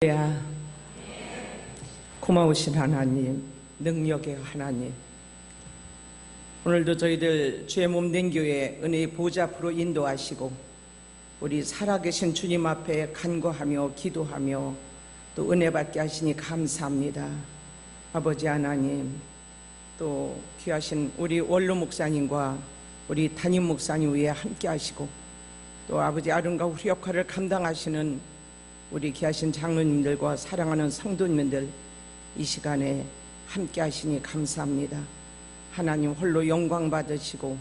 야, 고마우신 하나님, 능력의 하나님, 오늘도 저희들 주의 몸된 교회 은혜의 보좌 앞으로 인도하시고 우리 살아계신 주님 앞에 간구하며 기도하며 또 은혜 받게 하시니 감사합니다. 아버지 하나님, 또 귀하신 우리 원로 목사님과 우리 담임 목사님 위에 함께 하시고 또 아버지 아름다운 우리 역할을 감당하시는 우리 귀하신 장로님들과 사랑하는 성도님들 이 시간에 함께 하시니 감사합니다. 하나님 홀로 영광 받으시고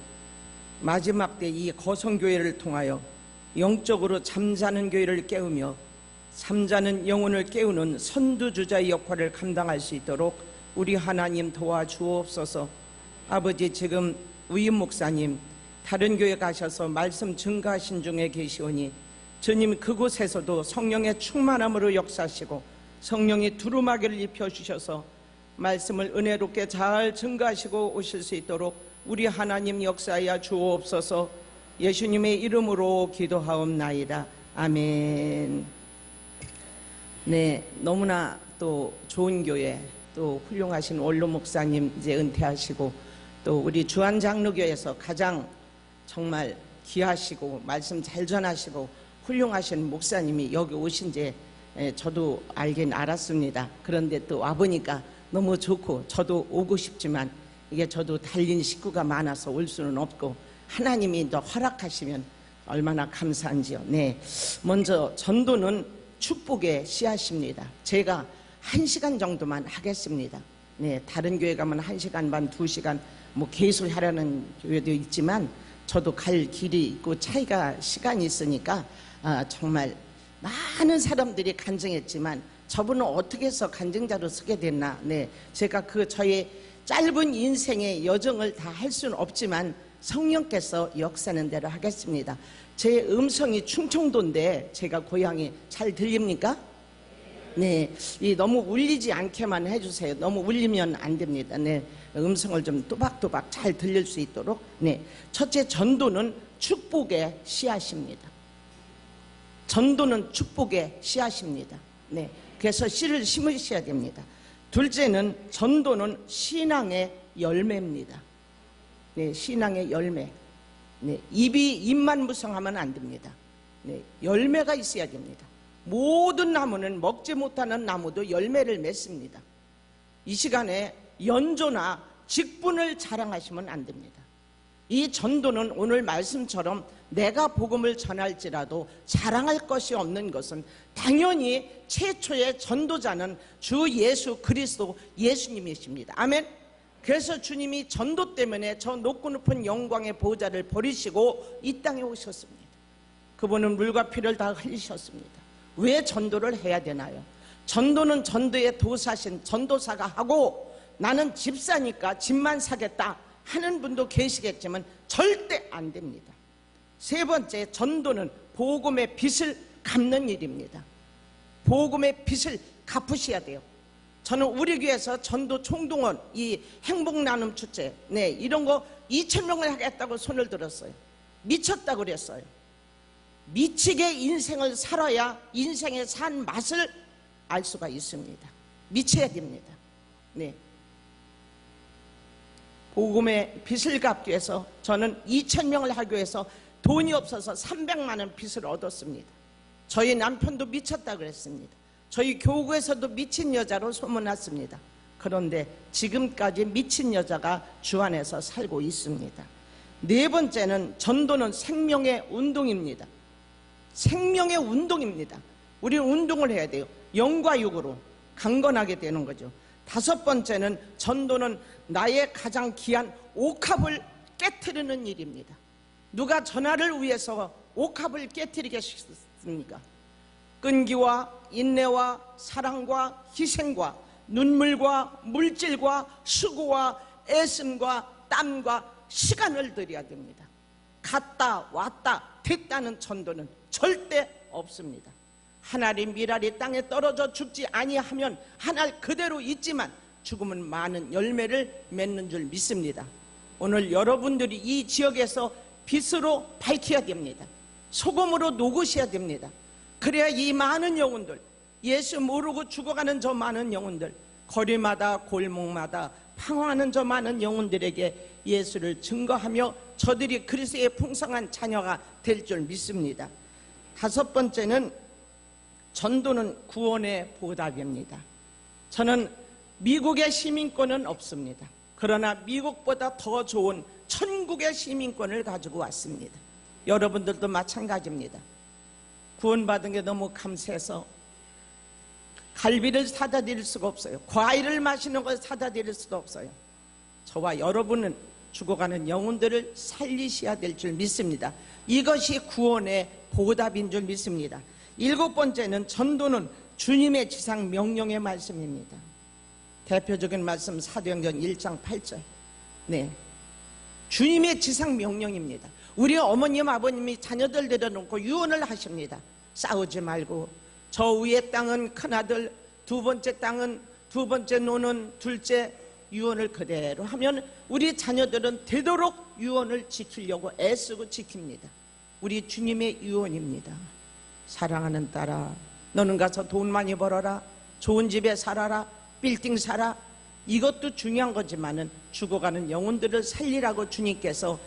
마지막 때 이 거성교회를 통하여 영적으로 잠자는 교회를 깨우며 잠자는 영혼을 깨우는 선두주자의 역할을 감당할 수 있도록 우리 하나님 도와주옵소서. 아버지, 지금 우임 목사님 다른 교회 가셔서 말씀 증거하신 중에 계시오니 주님 그곳에서도 성령의 충만함으로 역사하시고 성령이 두루마기를 입혀주셔서 말씀을 은혜롭게 잘 증거하시고 오실 수 있도록 우리 하나님 역사하여 주옵소서. 예수님의 이름으로 기도하옵나이다. 아멘. 네, 너무나 또 좋은 교회, 또 훌륭하신 원로 목사님 이제 은퇴하시고 또 우리 주한장로교회에서 가장 정말 귀하시고 말씀 잘 전하시고 훌륭하신 목사님이 여기 오신지 저도 알긴 알았습니다. 그런데 또 와보니까 너무 좋고 저도 오고 싶지만 이게 저도 달린 식구가 많아서 올 수는 없고 하나님이 더 허락하시면 얼마나 감사한지요. 네, 먼저 전도는 축복의 씨앗입니다. 제가 1시간 정도만 하겠습니다. 네, 다른 교회 가면 1시간 반, 2시간 뭐 계속 하라는 교회도 있지만 저도 갈 길이 있고 차이가 시간이 있으니까 정말 많은 사람들이 간증했지만 저분은 어떻게 해서 간증자로 서게 됐나. 네, 제가 저의 짧은 인생의 여정을 다 할 수는 없지만 성령께서 역사하는 대로 하겠습니다. 제 음성이 충청도인데 제가 고향이 잘 들립니까? 네, 너무 울리지 않게만 해주세요. 너무 울리면 안 됩니다. 네, 음성을 좀 또박또박 잘 들릴 수 있도록. 네, 첫째, 전도는 축복의 씨앗입니다. 전도는 축복의 씨앗입니다. 네, 그래서 씨를 심으셔야 됩니다. 둘째는 전도는 신앙의 열매입니다. 네, 신앙의 열매. 네, 입만 무성하면 안 됩니다. 네, 열매가 있어야 됩니다. 모든 나무는 먹지 못하는 나무도 열매를 맺습니다. 이 시간에 연조나 직분을 자랑하시면 안 됩니다. 이 전도는 오늘 말씀처럼 내가 복음을 전할지라도 자랑할 것이 없는 것은 당연히 최초의 전도자는 주 예수 그리스도 예수님이십니다. 아멘. 그래서 주님이 전도 때문에 저 높고 높은 영광의 보좌를 버리시고 이 땅에 오셨습니다. 그분은 물과 피를 다 흘리셨습니다. 왜 전도를 해야 되나요? 전도는 전도의 도사신 전도사가 하고 나는 집사니까 집만 사겠다 하는 분도 계시겠지만 절대 안 됩니다. 세 번째, 전도는 복음의 빚을 갚는 일입니다. 복음의 빚을 갚으셔야 돼요. 저는 우리 교회에서 전도 총동원, 이 행복나눔 축제, 네, 이런 거 2,000명을 하겠다고 손을 들었어요. 미쳤다고 그랬어요. 미치게 인생을 살아야 인생의 산 맛을 알 수가 있습니다. 미쳐야 됩니다. 네. 복음의 빚을 갚기 위해서 저는 2,000명을 하기 위해서 돈이 없어서 300만 원 빚을 얻었습니다. 저희 남편도 미쳤다 그랬습니다. 저희 교구에서도 미친 여자로 소문났습니다. 그런데 지금까지 미친 여자가 주 안에서 살고 있습니다. 네 번째는 전도는 생명의 운동입니다. 생명의 운동입니다. 우리는 운동을 해야 돼요. 영과 육으로 강건하게 되는 거죠. 다섯 번째는 전도는 나의 가장 귀한 옥합을 깨트리는 일입니다. 누가 전하를 위해서 옥합을 깨트리겠습니까? 끈기와 인내와 사랑과 희생과 눈물과 물질과 수고와 애씀과 땀과 시간을 들여야 됩니다. 갔다 왔다 됐다는 전도는 절대 없습니다. 하나리 미랄이 땅에 떨어져 죽지 아니하면 하늘 그대로 있지만 죽으면 많은 열매를 맺는 줄 믿습니다. 오늘 여러분들이 이 지역에서 빛으로 밝혀야 됩니다. 소금으로 녹으셔야 됩니다. 그래야 이 많은 영혼들, 예수 모르고 죽어가는 저 많은 영혼들, 거리마다 골목마다 방황하는 저 많은 영혼들에게 예수를 증거하며 저들이 그리스도의 풍성한 자녀가 될 줄 믿습니다. 다섯 번째는 전도는 구원의 보답입니다. 저는 미국의 시민권은 없습니다. 그러나 미국보다 더 좋은 천국의 시민권을 가지고 왔습니다. 여러분들도 마찬가지입니다. 구원받은 게 너무 감사해서 갈비를 사다 드릴 수가 없어요. 과일을 마시는 걸 사다 드릴 수도 없어요. 저와 여러분은 죽어가는 영혼들을 살리셔야 될 줄 믿습니다. 이것이 구원의 보답인 줄 믿습니다. 일곱 번째는 전도는 주님의 지상 명령의 말씀입니다. 대표적인 말씀 사도행전 1장 8절. 네, 주님의 지상 명령입니다. 우리 어머님 아버님이 자녀들 데려놓고 유언을 하십니다. 싸우지 말고, 저 위의 땅은 큰아들, 두 번째 땅은 두 번째 노는 둘째, 유언을 그대로 하면 우리 자녀들은 되도록 유언을 지키려고 애쓰고 지킵니다. 우리 주님의 유언입니다. 사랑하는 딸아, 너는 가서 돈 많이 벌어라, 좋은 집에 살아라, 빌딩 살아. 이것도 중요한 거지만은 죽어가는 영혼들을 살리라고 주님께서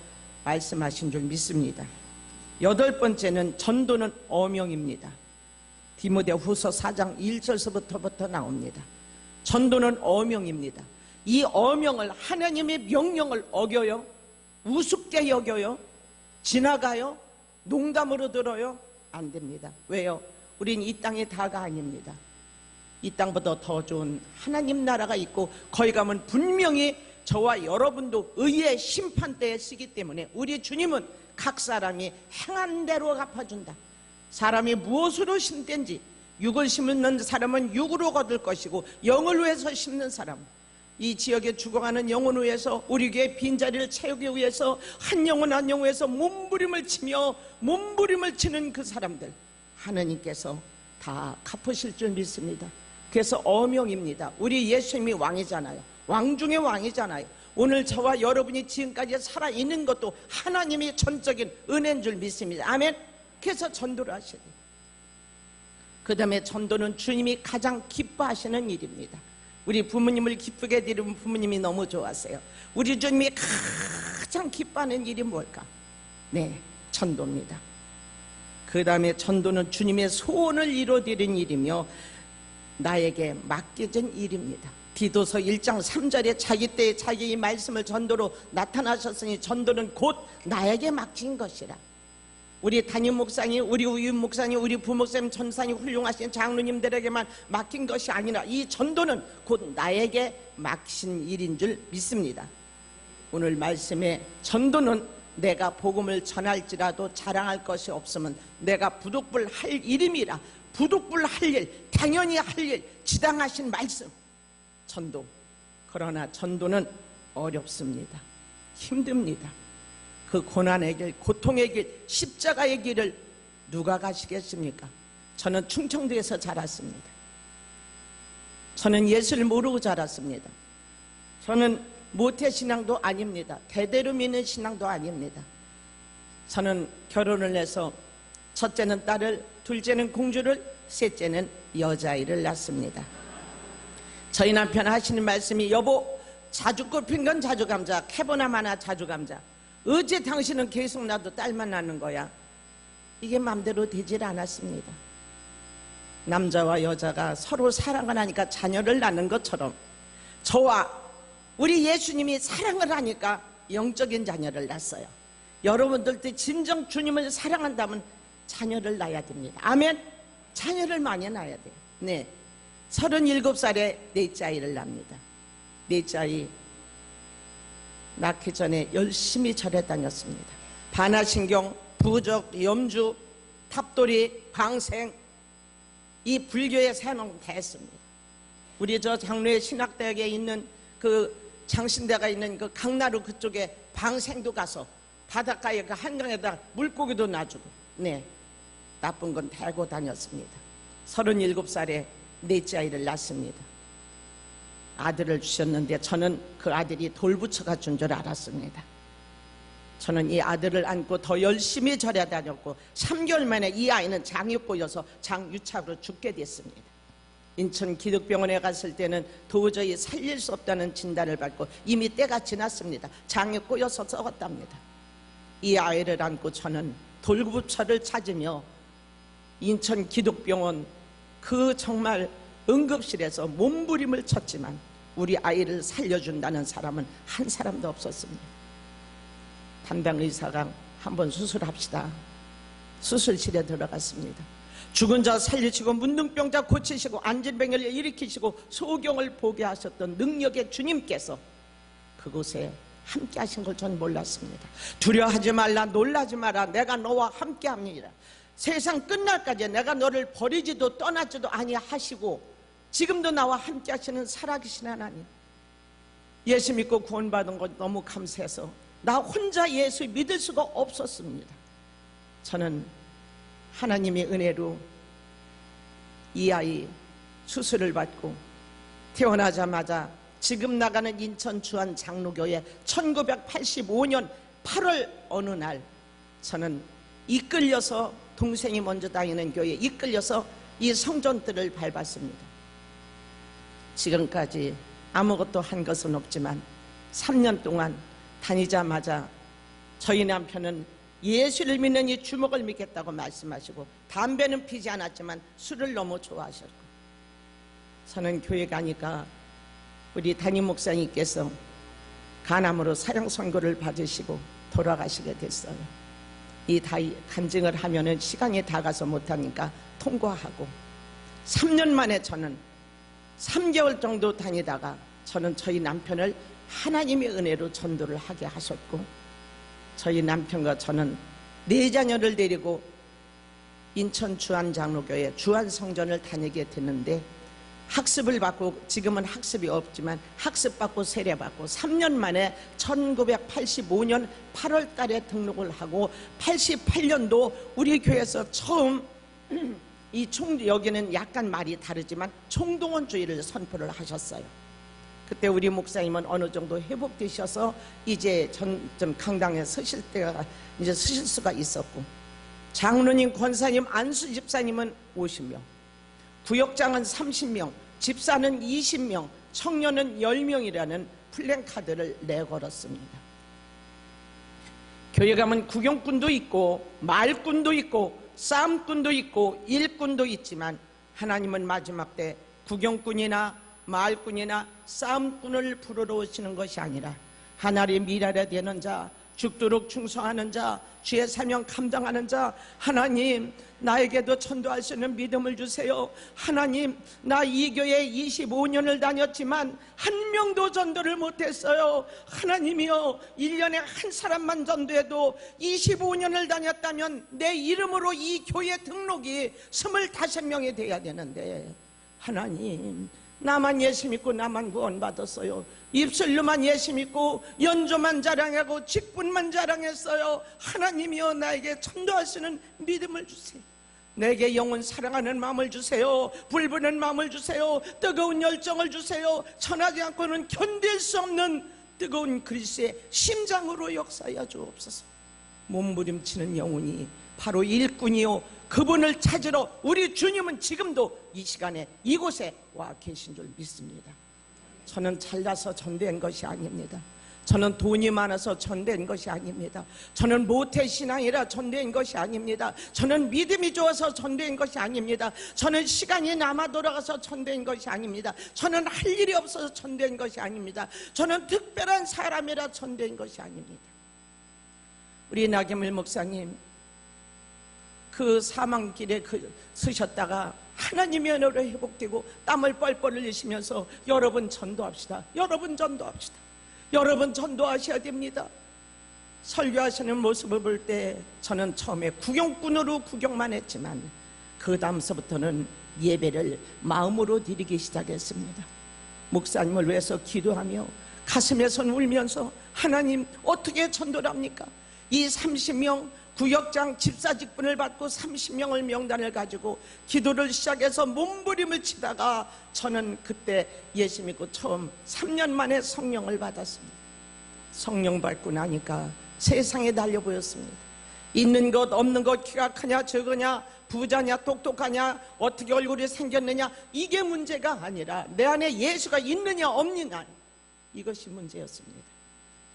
말씀하신 줄 믿습니다. 여덟 번째는 전도는 어명입니다. 디모데후서 4장 1절서부터 나옵니다. 전도는 어명입니다. 이 어명을, 하나님의 명령을 어겨요? 우습게 여겨요? 지나가요? 농담으로 들어요? 안 됩니다. 왜요? 우린 이 땅이 다가 아닙니다. 이 땅보다 더 좋은 하나님 나라가 있고 거기 가면 분명히 저와 여러분도 의의 심판대에 쓰기 때문에 우리 주님은 각 사람이 행한 대로 갚아준다. 사람이 무엇으로 심든지 육을 심는 사람은 육으로 거둘 것이고 영을 위해서 심는 사람, 이 지역에 죽어가는 영혼을 위해서 우리 교회 빈자리를 채우기 위해서 한 영혼 한 영혼 위해서 몸부림을 치며 몸부림을 치는 그 사람들 하나님께서 다 갚으실 줄 믿습니다. 그래서 어명입니다. 우리 예수님이 왕이잖아요. 왕 중의 왕이잖아요. 오늘 저와 여러분이 지금까지 살아있는 것도 하나님의 전적인 은혜인 줄 믿습니다. 아멘. 그래서 전도를 하셔야 돼요. 그 다음에 전도는 주님이 가장 기뻐하시는 일입니다. 우리 부모님을 기쁘게 드리면 부모님이 너무 좋아하세요. 우리 주님이 가장 기뻐하는 일이 뭘까? 네, 전도입니다. 그 다음에 전도는 주님의 소원을 이루어드리는 일이며 나에게 맡겨진 일입니다. 디도서 1장 3절에 자기 때에 자기의 말씀을 전도로 나타나셨으니 전도는 곧 나에게 맡긴 것이라. 우리 담임 목사님, 우리 우임 목사님, 우리 부목사님, 전사님 훌륭하신 장로님들에게만 맡긴 것이 아니라 이 전도는 곧 나에게 맡긴 일인 줄 믿습니다. 오늘 말씀에 전도는 내가 복음을 전할지라도 자랑할 것이 없으면 내가 부득불 할 일임이라. 부득불 할 일, 당연히 할 일, 지당하신 말씀, 전도. 그러나 전도는 어렵습니다. 힘듭니다. 그 고난의 길, 고통의 길, 십자가의 길을 누가 가시겠습니까? 저는 충청도에서 자랐습니다. 저는 예수를 모르고 자랐습니다. 저는 모태신앙도 아닙니다. 대대로 믿는 신앙도 아닙니다. 저는 결혼을 해서 첫째는 딸을, 둘째는 공주를, 셋째는 여자아이를 낳습니다. 저희 남편 하시는 말씀이, 여보, 자주 꼽힌 건 자주감자, 캐보나 마나 자주감자. 어째 당신은 계속 나도 딸만 낳는 거야? 이게 맘대로 되질 않았습니다. 남자와 여자가 서로 사랑을 하니까 자녀를 낳는 것처럼 저와 우리 예수님이 사랑을 하니까 영적인 자녀를 낳았어요. 여러분들도 진정 주님을 사랑한다면 자녀를 낳아야 됩니다. 아멘. 자녀를 많이 낳아야 돼요. 네, 37살에 넷째 아이를 낳습니다. 넷째 아이 낳기 전에 열심히 절에 다녔습니다. 반야신경, 부적, 염주, 탑돌이, 방생, 이 불교의 산업 다 했습니다. 우리 저 장로의 신학대학에 있는 그 장신대가 있는 그 강나루 그쪽에 방생도 가서 바닷가에 그 한강에다 물고기도 놔주고, 네, 나쁜 건 대고 다녔습니다. 37살에 넷째 아이를 낳습니다. 아들을 주셨는데 저는 그 아들이 돌부처가 준 줄 알았습니다. 저는 이 아들을 안고 더 열심히 절에 다녔고 3개월 만에 이 아이는 장이 꼬여서 장유착으로 죽게 됐습니다. 인천 기독병원에 갔을 때는 도저히 살릴 수 없다는 진단을 받고 이미 때가 지났습니다. 장에 꼬여서 썩었답니다. 이 아이를 안고 저는 돌부처를 찾으며 인천 기독병원 그 정말 응급실에서 몸부림을 쳤지만 우리 아이를 살려준다는 사람은 한 사람도 없었습니다. 담당 의사가 한번 수술합시다. 수술실에 들어갔습니다. 죽은 자 살리시고 문둥병자 고치시고 안진병을 일으키시고 소경을 보게 하셨던 능력의 주님께서 그곳에 함께 하신 걸 전 몰랐습니다. 두려워하지 말라, 놀라지 마라, 내가 너와 함께 합니다. 세상 끝날까지 내가 너를 버리지도 떠나지도 아니하시고 지금도 나와 함께 하시는 살아계신 하나님, 예수 믿고 구원받은 것 너무 감사해서 나 혼자 예수 믿을 수가 없었습니다. 저는 하나님의 은혜로 이 아이 수술을 받고 태어나자마자 지금 나가는 인천 주안 장로교회 1985년 8월 어느 날 저는 이끌려서, 동생이 먼저 다니는 교회에 이끌려서 이 성전들을 밟았습니다. 지금까지 아무것도 한 것은 없지만 3년 동안 다니자마자 저희 남편은 예수를 믿는 이 주먹을 믿겠다고 말씀하시고 담배는 피지 않았지만 술을 너무 좋아하셨고, 저는 교회 가니까 우리 담임 목사님께서 간암으로 사형 선고를 받으시고 돌아가시게 됐어요. 이 간증을 하면은 시간이 다 가서 못하니까 통과하고 3년 만에 저는 3개월 정도 다니다가 저는 저희 남편을 하나님의 은혜로 전도를 하게 하셨고, 저희 남편과 저는 4자녀를 데리고 인천 주안장로교회 주안성전을 다니게 됐는데, 학습을 받고, 지금은 학습이 없지만 학습받고 세례받고 3년 만에 1985년 8월 달에 등록을 하고 88년도 우리 교회에서 처음 여기는 약간 말이 다르지만 총동원주의를 선포를 하셨어요. 그때 우리 목사님은 어느 정도 회복되셔서 이제 좀 강당에 서실 때가 이제 서실 수가 있었고, 장로님, 권사님, 안수 집사님은 50명, 구역장은 30명, 집사는 20명, 청년은 10명이라는 플랜카드를 내걸었습니다. 교회 가면 구경꾼도 있고 말꾼도 있고 싸움꾼도 있고 일꾼도 있지만 하나님은 마지막 때 구경꾼이나 말꾼이나 싸움꾼을 부르러 오시는 것이 아니라 하나님 일하려 되는 자, 죽도록 충성하는 자, 주의 사명 감당하는 자, 하나님 나에게도 전도할 수 있는 믿음을 주세요. 하나님, 나 이 교회 25년을 다녔지만 한 명도 전도를 못했어요. 하나님이여, 1년에 한 사람만 전도해도 25년을 다녔다면 내 이름으로 이 교회 등록이 25명이 돼야 되는데, 하나님 나만 예수 믿고 나만 구원받았어요. 입술로만 예수 믿고 연조만 자랑하고 직분만 자랑했어요. 하나님이여, 나에게 전도하시는 믿음을 주세요. 내게 영혼 사랑하는 마음을 주세요. 불부는 마음을 주세요. 뜨거운 열정을 주세요. 천하지 않고는 견딜 수 없는 뜨거운 그리스도의 심장으로 역사하여 주옵소서. 몸부림치는 영혼이 바로 일꾼이요, 그분을 찾으러 우리 주님은 지금도 이 시간에 이곳에 와 계신 줄 믿습니다. 저는 잘나서 전도한 것이 아닙니다. 저는 돈이 많아서 전도한 것이 아닙니다. 저는 모태신앙이라 전도한 것이 아닙니다. 저는 믿음이 좋아서 전도한 것이 아닙니다. 저는 시간이 남아 돌아가서 전도한 것이 아닙니다. 저는 할 일이 없어서 전도한 것이 아닙니다. 저는 특별한 사람이라 전도한 것이 아닙니다. 우리 나경일 목사님 그 사망길에 서셨다가 하나님의 은혜로 회복되고 땀을 뻘뻘 흘리시면서 여러분 전도합시다. 여러분 전도합시다. 여러분 전도하셔야 됩니다. 설교하시는 모습을 볼 때 저는 처음에 구경꾼으로 구경만 했지만 그 다음서부터는 예배를 마음으로 드리기 시작했습니다. 목사님을 위해서 기도하며 가슴에 손 울면서 하나님 어떻게 전도를 합니까? 이 30명 구역장 집사 직분을 받고 30명을 명단을 가지고 기도를 시작해서 몸부림을 치다가 저는 그때 예수 믿고 처음 3년 만에 성령을 받았습니다. 성령 받고 나니까 세상에 달려 보였습니다. 있는 것 없는 것 키가 크냐 적으냐 부자냐 똑똑하냐 어떻게 얼굴이 생겼느냐 이게 문제가 아니라 내 안에 예수가 있느냐 없느냐 이것이 문제였습니다.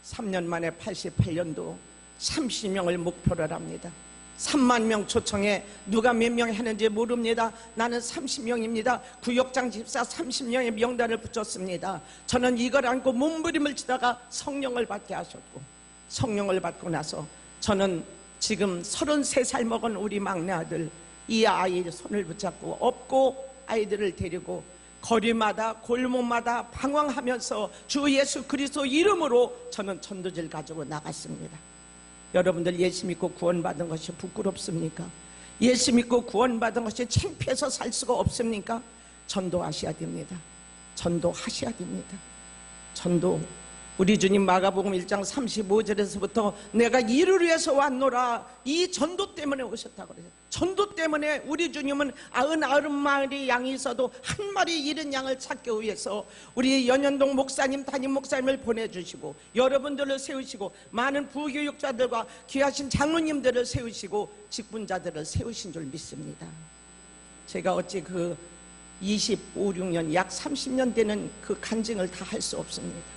3년 만에 88년도 30명을 목표로 합니다. 3만 명 초청해 누가 몇 명 했는지 모릅니다. 나는 30명입니다. 구역장 집사 30명의 명단을 붙였습니다. 저는 이걸 안고 몸부림을 치다가 성령을 받게 하셨고, 성령을 받고 나서 저는 지금 33살 먹은 우리 막내 아들, 이 아이의 손을 붙잡고 업고 아이들을 데리고 거리마다 골목마다 방황하면서 주 예수 그리스도 이름으로 저는 전도지를 가지고 나갔습니다. 여러분들 예수 믿고 구원받은 것이 부끄럽습니까? 예수 믿고 구원받은 것이 창피해서 살 수가 없습니까? 전도하셔야 됩니다. 전도하셔야 됩니다. 전도. 우리 주님 마가복음 1장 35절에서부터 내가 이를 위해서 왔노라, 이 전도 때문에 오셨다고 그래요. 전도 때문에 우리 주님은 99마리 양이 있어도 한 마리 잃은 양을 찾기 위해서 우리 연현동 목사님, 담임 목사님을 보내주시고 여러분들을 세우시고 많은 부교육자들과 귀하신 장로님들을 세우시고 직분자들을 세우신 줄 믿습니다. 제가 어찌 그 25, 6년 약 30년 되는 그 간증을 다 할 수 없습니다.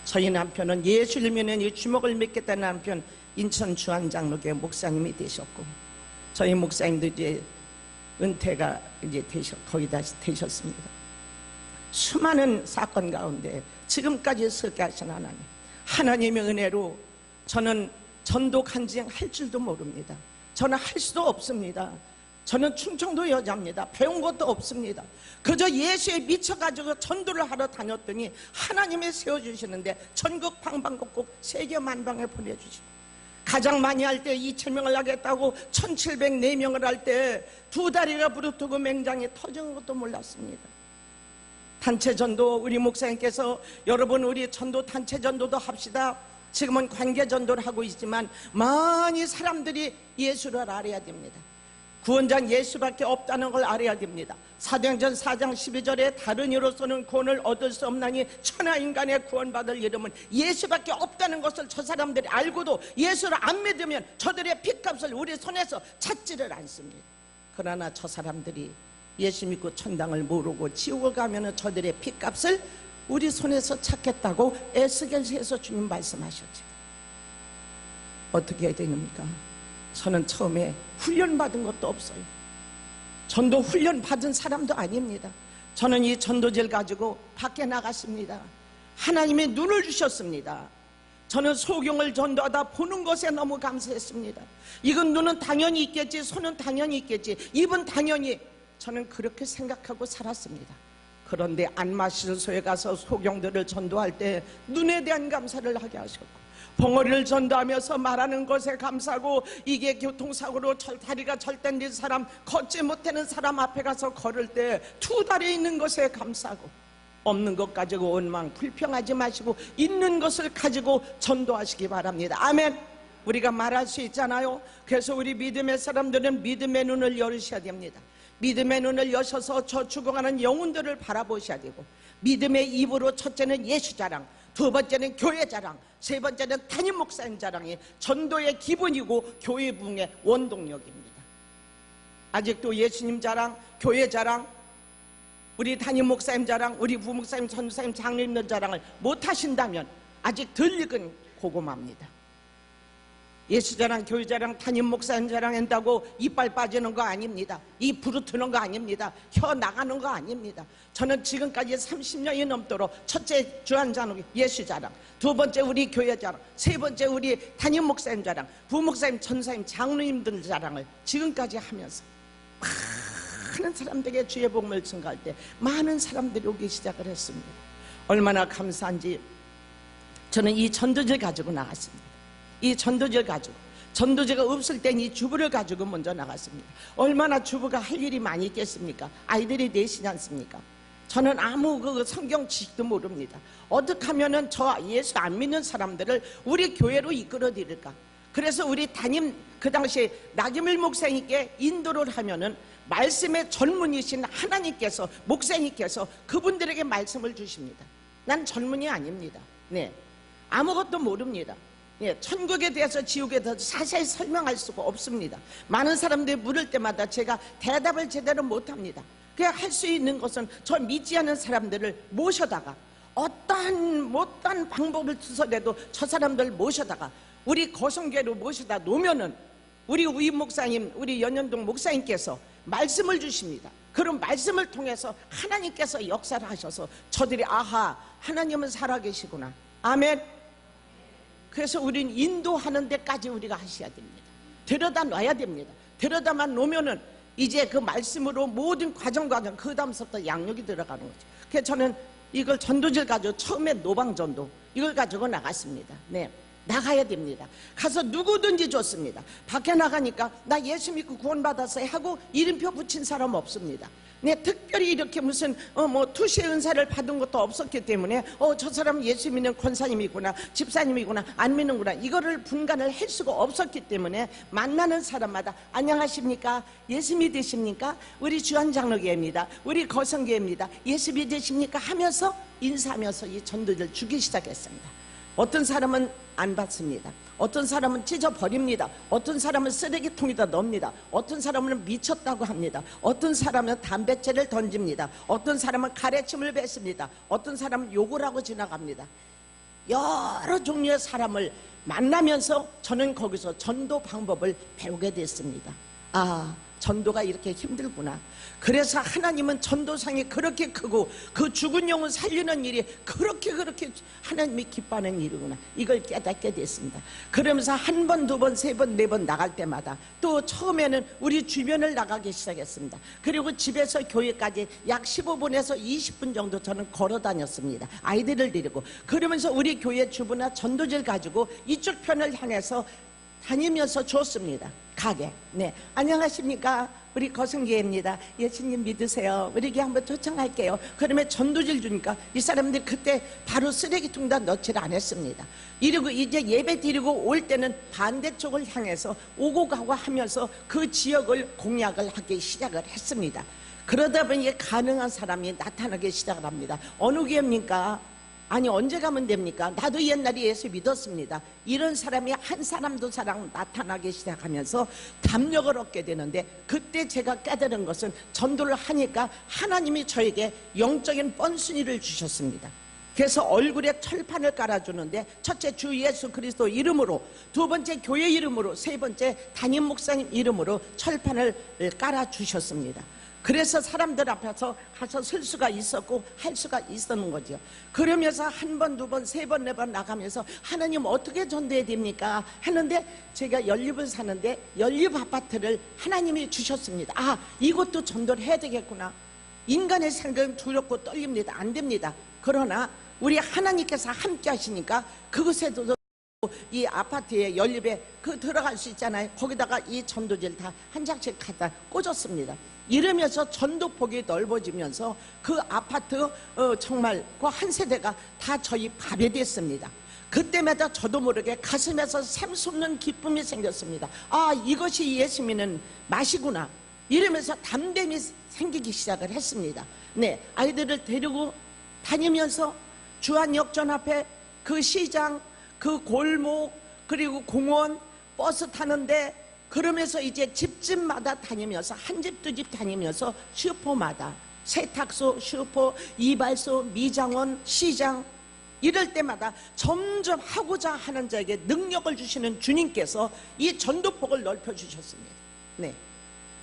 저희 남편은 예수를 믿는 이 주먹을 믿겠다는 남편 인천 주한장로교회 목사님이 되셨고, 저희 목사님도 이제 은퇴가 이제 거의 다 되셨습니다. 수많은 사건 가운데 지금까지 서게 하신 하나님, 하나님의 은혜로 저는 전도 간증 할 줄도 모릅니다. 저는 할 수도 없습니다. 저는 충청도 여자입니다. 배운 것도 없습니다. 그저 예수에 미쳐가지고 전도를 하러 다녔더니 하나님이 세워주시는데 전국 방방곡곡 세계 만방에 보내주시고, 가장 많이 할 때 2,000명을 하겠다고 1,704명을 할 때 두 다리가 부르트고 맹장이 터진 것도 몰랐습니다. 단체 전도, 우리 목사님께서 여러분 우리 전도 단체 전도도 합시다. 지금은 관계 전도를 하고 있지만 많이 사람들이 예수를 알아야 됩니다. 구원자는 예수밖에 없다는 걸 알아야 됩니다. 사도행전 4장 12절에 다른 이로서는 구원을 얻을 수 없나니 천하인간의 구원받을 이름은 예수밖에 없다는 것을 저 사람들이 알고도 예수를 안 믿으면 저들의 핏값을 우리 손에서 찾지를 않습니다. 그러나 저 사람들이 예수 믿고 천당을 모르고 지옥을 가면 저들의 핏값을 우리 손에서 찾겠다고 에스겔서에서 주님 말씀하셨죠. 어떻게 해야 됩니까? 저는 처음에 훈련받은 것도 없어요. 전도 훈련 받은 사람도 아닙니다. 저는 이 전도지를 가지고 밖에 나갔습니다. 하나님이 눈을 주셨습니다. 저는 소경을 전도하다 보는 것에 너무 감사했습니다. 이건 눈은 당연히 있겠지, 손은 당연히 있겠지, 입은 당연히, 저는 그렇게 생각하고 살았습니다. 그런데 안마실소에 가서 소경들을 전도할 때 눈에 대한 감사를 하게 하셨고, 벙어리를 전도하면서 말하는 것에 감사하고, 이게 교통사고로 다리가 절단된 사람, 걷지 못하는 사람 앞에 가서 걸을 때 두 다리 있는 것에 감사하고, 없는 것 가지고 원망 불평하지 마시고 있는 것을 가지고 전도하시기 바랍니다. 아멘. 우리가 말할 수 있잖아요. 그래서 우리 믿음의 사람들은 믿음의 눈을 열으셔야 됩니다. 믿음의 눈을 여셔서 저 죽어가는 영혼들을 바라보셔야 되고, 믿음의 입으로 첫째는 예수 자랑, 두 번째는 교회 자랑, 세 번째는 담임 목사님 자랑이 전도의 기본이고 교회 부흥의 원동력입니다. 아직도 예수님 자랑, 교회 자랑, 우리 담임 목사님 자랑, 우리 부목사님, 전도사님, 장로님들 자랑을 못하신다면 아직 덜 익은 고구마입니다. 예수 자랑, 교회 자랑, 담임 목사님 자랑한다고 이빨 빠지는 거 아닙니다. 입 부르트는 거 아닙니다. 혀 나가는 거 아닙니다. 저는 지금까지 30년이 넘도록 첫째 주한장로 예수 자랑, 두 번째 우리 교회 자랑, 세 번째 우리 담임 목사님 자랑, 부목사님, 전사님, 장로님들 자랑을 지금까지 하면서 많은 사람들에게 주의 복음을 증거할 때 많은 사람들이 오기 시작을 했습니다. 얼마나 감사한지 저는 이 전도지를 가지고 나갔습니다. 이 전도지를 가지고, 전도지가 없을 땐 이 주부를 가지고 먼저 나갔습니다. 얼마나 주부가 할 일이 많이 있겠습니까? 아이들이 넷이지 않습니까? 저는 아무 그 성경 지식도 모릅니다. 어떻게 하면은 저 예수 안 믿는 사람들을 우리 교회로 이끌어 드릴까? 그래서 우리 담임, 그 당시에 나기밀 목사님께 인도를 하면은 말씀의 전문이신 하나님께서, 목사님께서 그분들에게 말씀을 주십니다. 난 전문이 아닙니다. 네, 아무것도 모릅니다. 예, 천국에 대해서 지옥에 대해서 자세히 설명할 수가 없습니다. 많은 사람들이 물을 때마다 제가 대답을 제대로 못합니다. 그냥 할 수 있는 것은 저 믿지 않는 사람들을 모셔다가 어떠한 방법을 투서라도 저 사람들 모셔다가 우리 거성교회로 모셔다 놓으면은 우리 우임 목사님, 우리 연현동 목사님께서 말씀을 주십니다. 그런 말씀을 통해서 하나님께서 역사를 하셔서 저들이 아하, 하나님은 살아계시구나. 아멘. 그래서 우리는 인도하는 데까지 우리가 하셔야 됩니다. 데려다 놔야 됩니다. 데려다만 놓으면은 이제 그 말씀으로 모든 과정 그 다음부터 양육이 들어가는 거죠. 그래서 저는 이걸 전도질 가지고 처음에 노방전도 이걸 가지고 나갔습니다. 네, 나가야 됩니다. 가서 누구든지 좋습니다. 밖에 나가니까 나 예수 믿고 구원받았어요 하고 이름표 붙인 사람 없습니다. 네, 특별히 이렇게 무슨 투시의 은사를 받은 것도 없었기 때문에 저 사람 예수 믿는 권사님이구나, 집사님이구나, 안 믿는구나, 이거를 분간을 할 수가 없었기 때문에 만나는 사람마다 안녕하십니까, 예수 믿으십니까, 우리 주한장로교회입니다, 우리 거성교회입니다, 예수 믿으십니까 하면서 인사하면서 이 전도를 주기 시작했습니다. 어떤 사람은 안 받습니다. 어떤 사람은 찢어버립니다. 어떤 사람은 쓰레기통에다 넣습니다. 어떤 사람은 미쳤다고 합니다. 어떤 사람은 담뱃재를 던집니다. 어떤 사람은 가래침을 뱉습니다. 어떤 사람은 욕을 하고 지나갑니다. 여러 종류의 사람을 만나면서 저는 거기서 전도 방법을 배우게 됐습니다. 아, 전도가 이렇게 힘들구나. 그래서 하나님은 전도상이 그렇게 크고 그 죽은 영혼 살리는 일이 그렇게 하나님이 기뻐하는 일이구나. 이걸 깨닫게 됐습니다. 그러면서 한 번, 두 번, 세 번, 네 번 나갈 때마다 또 처음에는 우리 주변을 나가기 시작했습니다. 그리고 집에서 교회까지 약 15분에서 20분 정도 저는 걸어 다녔습니다. 아이들을 데리고. 그러면서 우리 교회 주부나 전도지를 가지고 이쪽 편을 향해서 다니면서 줬습니다. 가게. 네, 안녕하십니까, 우리 거성교회입니다. 예수님 믿으세요. 우리 교회 한번 초청할게요. 그러면 전도지를 주니까 이 사람들이 그때 바로 쓰레기통에다 넣지를 않았습니다. 이러고 이제 예배 드리고 올 때는 반대쪽을 향해서 오고 가고 하면서 그 지역을 공략을 하기 시작을 했습니다. 그러다 보니 가능한 사람이 나타나기 시작을 합니다. 어느 교회입니까? 아니, 언제 가면 됩니까? 나도 옛날에 예수 믿었습니다. 이런 사람이 한 사람 두 사람 나타나기 시작하면서 담력을 얻게 되는데, 그때 제가 깨달은 것은 전도를 하니까 하나님이 저에게 영적인 뻔순이를 주셨습니다. 그래서 얼굴에 철판을 깔아주는데, 첫째 주 예수 그리스도 이름으로, 두 번째 교회 이름으로, 세 번째 담임 목사님 이름으로 철판을 깔아주셨습니다. 그래서 사람들 앞에서 가서 쓸 수가 있었고 할 수가 있었는 거죠. 그러면서 한 번, 두 번, 세 번, 네 번 나가면서 하나님 어떻게 전도해야 됩니까? 했는데 제가 연립을 사는데 연립 아파트를 하나님이 주셨습니다. 아, 이것도 전도를 해야 되겠구나. 인간의 생각은 두렵고 떨립니다. 안 됩니다. 그러나 우리 하나님께서 함께 하시니까 그것에도 이 아파트에 연립에 들어갈 수 있잖아요. 거기다가 이 전도지를 다 한 장씩 갖다 꽂았습니다. 이러면서 전도폭이 넓어지면서 그 아파트 정말 그 한 세대가 다 저희 밥이 됐습니다. 그때마다 저도 모르게 가슴에서 샘솟는 기쁨이 생겼습니다. 아, 이것이 예수 믿는 맛이구나. 이러면서 담됨이 생기기 시작을 했습니다. 네, 아이들을 데리고 다니면서 주안역전 앞에 그 시장, 그 골목, 그리고 공원, 버스 타는데, 그러면서 이제 집집마다 다니면서 한 집 두 집 다니면서 슈퍼마다 세탁소, 슈퍼, 이발소, 미장원, 시장, 이럴 때마다 점점 하고자 하는 자에게 능력을 주시는 주님께서 이 전도폭을 넓혀주셨습니다. 네,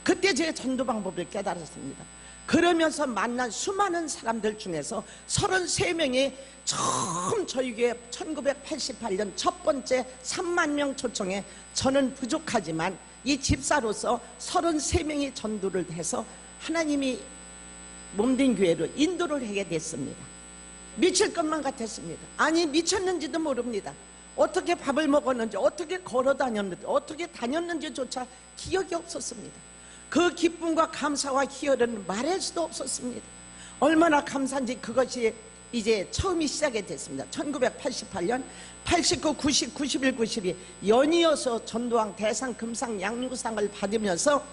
그때 제 전도 방법을 깨달았습니다. 그러면서 만난 수많은 사람들 중에서 33명이 처음 저희 교회 1988년 첫 번째 3만 명 초청에 저는 부족하지만 이 집사로서 33명이 전도를 해서 하나님이 몸된 교회로 인도를 하게 됐습니다. 미칠 것만 같았습니다. 아니, 미쳤는지도 모릅니다. 어떻게 밥을 먹었는지, 어떻게 걸어 다녔는지, 어떻게 다녔는지조차 기억이 없었습니다. 그 기쁨과 감사와 희열은 말할 수도 없었습니다. 얼마나 감사한지 그것이 이제 처음이 시작이 됐습니다. 1988년 89, 90, 91, 92 연이어서 전도왕 대상 금상 양육상을 받으면서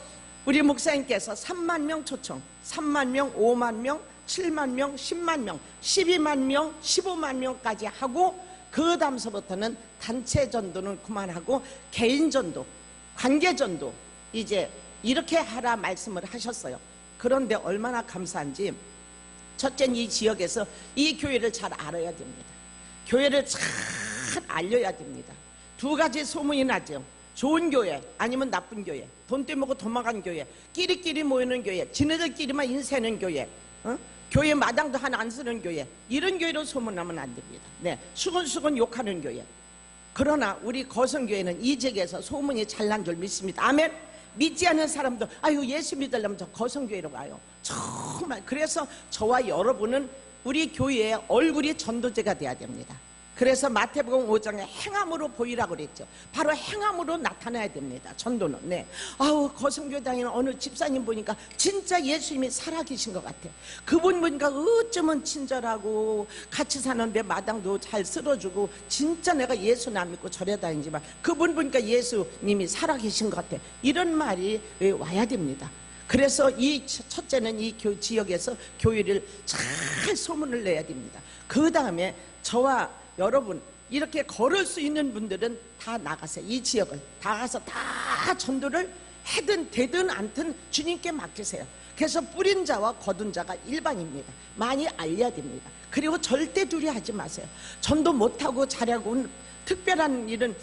우리 목사님께서 3만 명 초청, 3만 명, 5만 명, 7만 명, 10만 명, 12만 명, 15만 명까지 하고 그 다음서부터는 단체 전도는 그만하고 개인 전도, 관계 전도 이제 이렇게 하라 말씀을 하셨어요. 그런데 얼마나 감사한지, 첫째는 이 지역에서 이 교회를 잘 알아야 됩니다. 교회를 잘 알려야 됩니다. 두 가지 소문이 나죠. 좋은 교회 아니면 나쁜 교회, 돈 떼먹고 도망간 교회, 끼리끼리 모이는 교회, 지네들끼리만 인쇄하는 교회, 교회 마당도 하나 안 쓰는 교회, 이런 교회로 소문나면 안 됩니다. 네, 수근수근 욕하는 교회. 그러나 우리 거성교회는 이 지역에서 소문이 잘 난 줄 믿습니다. 아멘. 믿지 않는 사람도 아유 예수 믿으려면 저 거성교회로 가요. 정말 그래서 저와 여러분은 우리 교회의 얼굴이 전도제가 돼야 됩니다. 그래서 마태복음 5장에 행함으로 보이라고 그랬죠. 바로 행함으로 나타나야 됩니다. 전도는. 네. 아우 거성교회 다니는 어느 집사님 보니까 진짜 예수님이 살아계신 것 같아. 그분 보니까 어쩌면 친절하고 같이 사는데 마당도 잘 쓸어주고 진짜 내가 예수 안 믿고 절에 다니지만 그분 보니까 예수님이 살아계신 것 같아. 이런 말이 와야 됩니다. 그래서 이 첫째는 이 지역에서 교회를 잘 소문을 내야 됩니다. 그 다음에 저와 여러분 이렇게 걸을 수 있는 분들은 다 나가세요. 이 지역을 다 가서 다 전도를 해든 되든 않든 주님께 맡기세요. 그래서 뿌린 자와 거둔 자가 일반입니다. 많이 알려야 됩니다. 그리고 절대 두려워하지 마세요. 전도 못하고 잘하고는 특별한 일은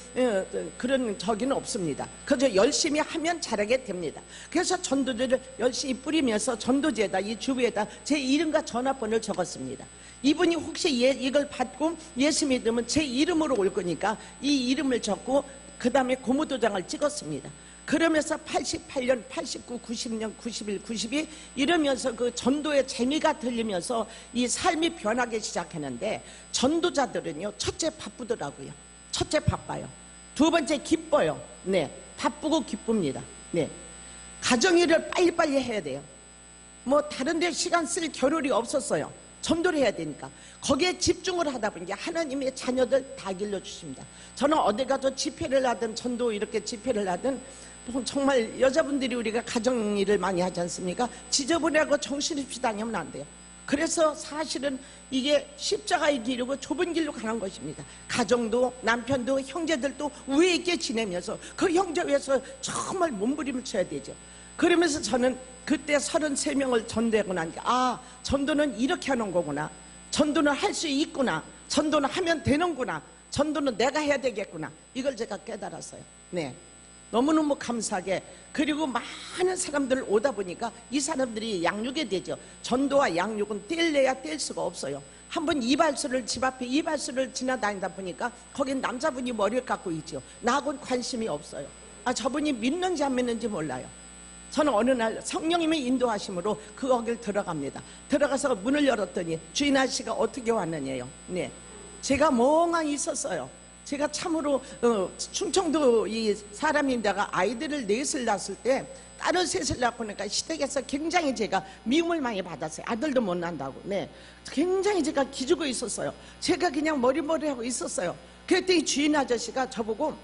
그런 적이는 없습니다. 그저 열심히 하면 잘하게 됩니다. 그래서 전도지를 열심히 뿌리면서 전도지에다 이 주부에다 제 이름과 전화번호를 적었습니다. 이분이 혹시 이걸 받고 예수 믿으면 제 이름으로 올 거니까 이 이름을 적고 그 다음에 고무도장을 찍었습니다. 그러면서 88년, 89, 90년, 91, 92 이러면서 그 전도의 재미가 들리면서 이 삶이 변하기 시작했는데, 전도자들은요 첫째 바쁘더라고요. 첫째 바빠요. 두 번째 기뻐요. 네, 바쁘고 기쁩니다. 네, 가정일을 빨리빨리 해야 돼요. 뭐 다른 데 시간 쓸 겨를이 없었어요. 전도를 해야 되니까 거기에 집중을 하다 보니까 하나님의 자녀들 다 길러주십니다. 저는 어디 가서 집회를 하든 전도 이렇게 집회를 하든 정말 여자분들이 우리가 가정일을 많이 하지 않습니까? 지저분하고 정신없이 다니면 안 돼요. 그래서 사실은 이게 십자가의 길이고 좁은 길로 가는 것입니다. 가정도 남편도 형제들도 우애 있게 지내면서 그 형제 위해서 정말 몸부림을 쳐야 되죠. 그러면서 저는 그때 33명을 전도하고 나니까 아, 전도는 이렇게 하는 거구나. 전도는 할 수 있구나. 전도는 하면 되는구나. 전도는 내가 해야 되겠구나. 이걸 제가 깨달았어요. 네, 너무너무 감사하게. 그리고 많은 사람들 오다 보니까 이 사람들이 양육이 되죠. 전도와 양육은 뗄래야 뗄 수가 없어요. 한번 이발소를 집 앞에 이발소를 지나다니다 보니까 거긴 남자분이 머리를 깎고 있죠. 나하고는 관심이 없어요. 아, 저분이 믿는지 안 믿는지 몰라요. 저는 어느 날 성령님의 인도하심으로 그 거길 들어갑니다. 들어가서 문을 열었더니 주인 아저씨가 어떻게 왔느냐요. 네, 제가 멍하니 있었어요. 제가 참으로 충청도 이 사람인데가 아이들을 넷을 낳았을 때 딸을 셋을 낳고 나니까 시댁에서 굉장히 제가 미움을 많이 받았어요. 아들도 못 낳는다고. 네, 굉장히 제가 기죽어 있었어요. 제가 그냥 머리머리하고 있었어요. 그랬더니 주인 아저씨가 저보고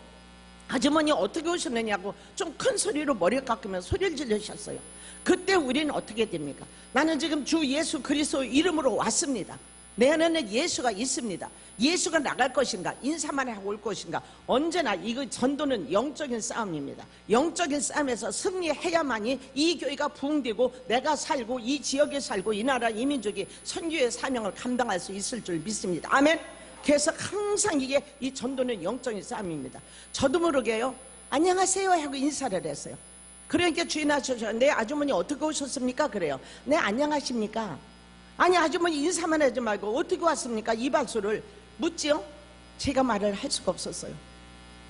아주머니 어떻게 오셨느냐고 좀 큰 소리로 머리를 깎으면서 소리를 지르셨어요. 그때 우리는 어떻게 됩니까? 나는 지금 주 예수 그리스도 이름으로 왔습니다. 내 안에는 예수가 있습니다. 예수가 나갈 것인가 인사만 하고 올 것인가. 언제나 이거 전도는 영적인 싸움입니다. 영적인 싸움에서 승리해야만이 이 교회가 부흥되고 내가 살고 이 지역에 살고 이 나라 이 민족이 선교의 사명을 감당할 수 있을 줄 믿습니다. 아멘. 그래서 항상 이게 이 전도는 영적인 싸움입니다. 저도 모르게요 안녕하세요 하고 인사를 했어요. 그러니까 주인 아저씨가 네 아주머니 어떻게 오셨습니까? 그래요. 네 안녕하십니까? 아니 아주머니 인사만 하지 말고 어떻게 왔습니까? 이발소를 묻지요. 제가 말을 할 수가 없었어요.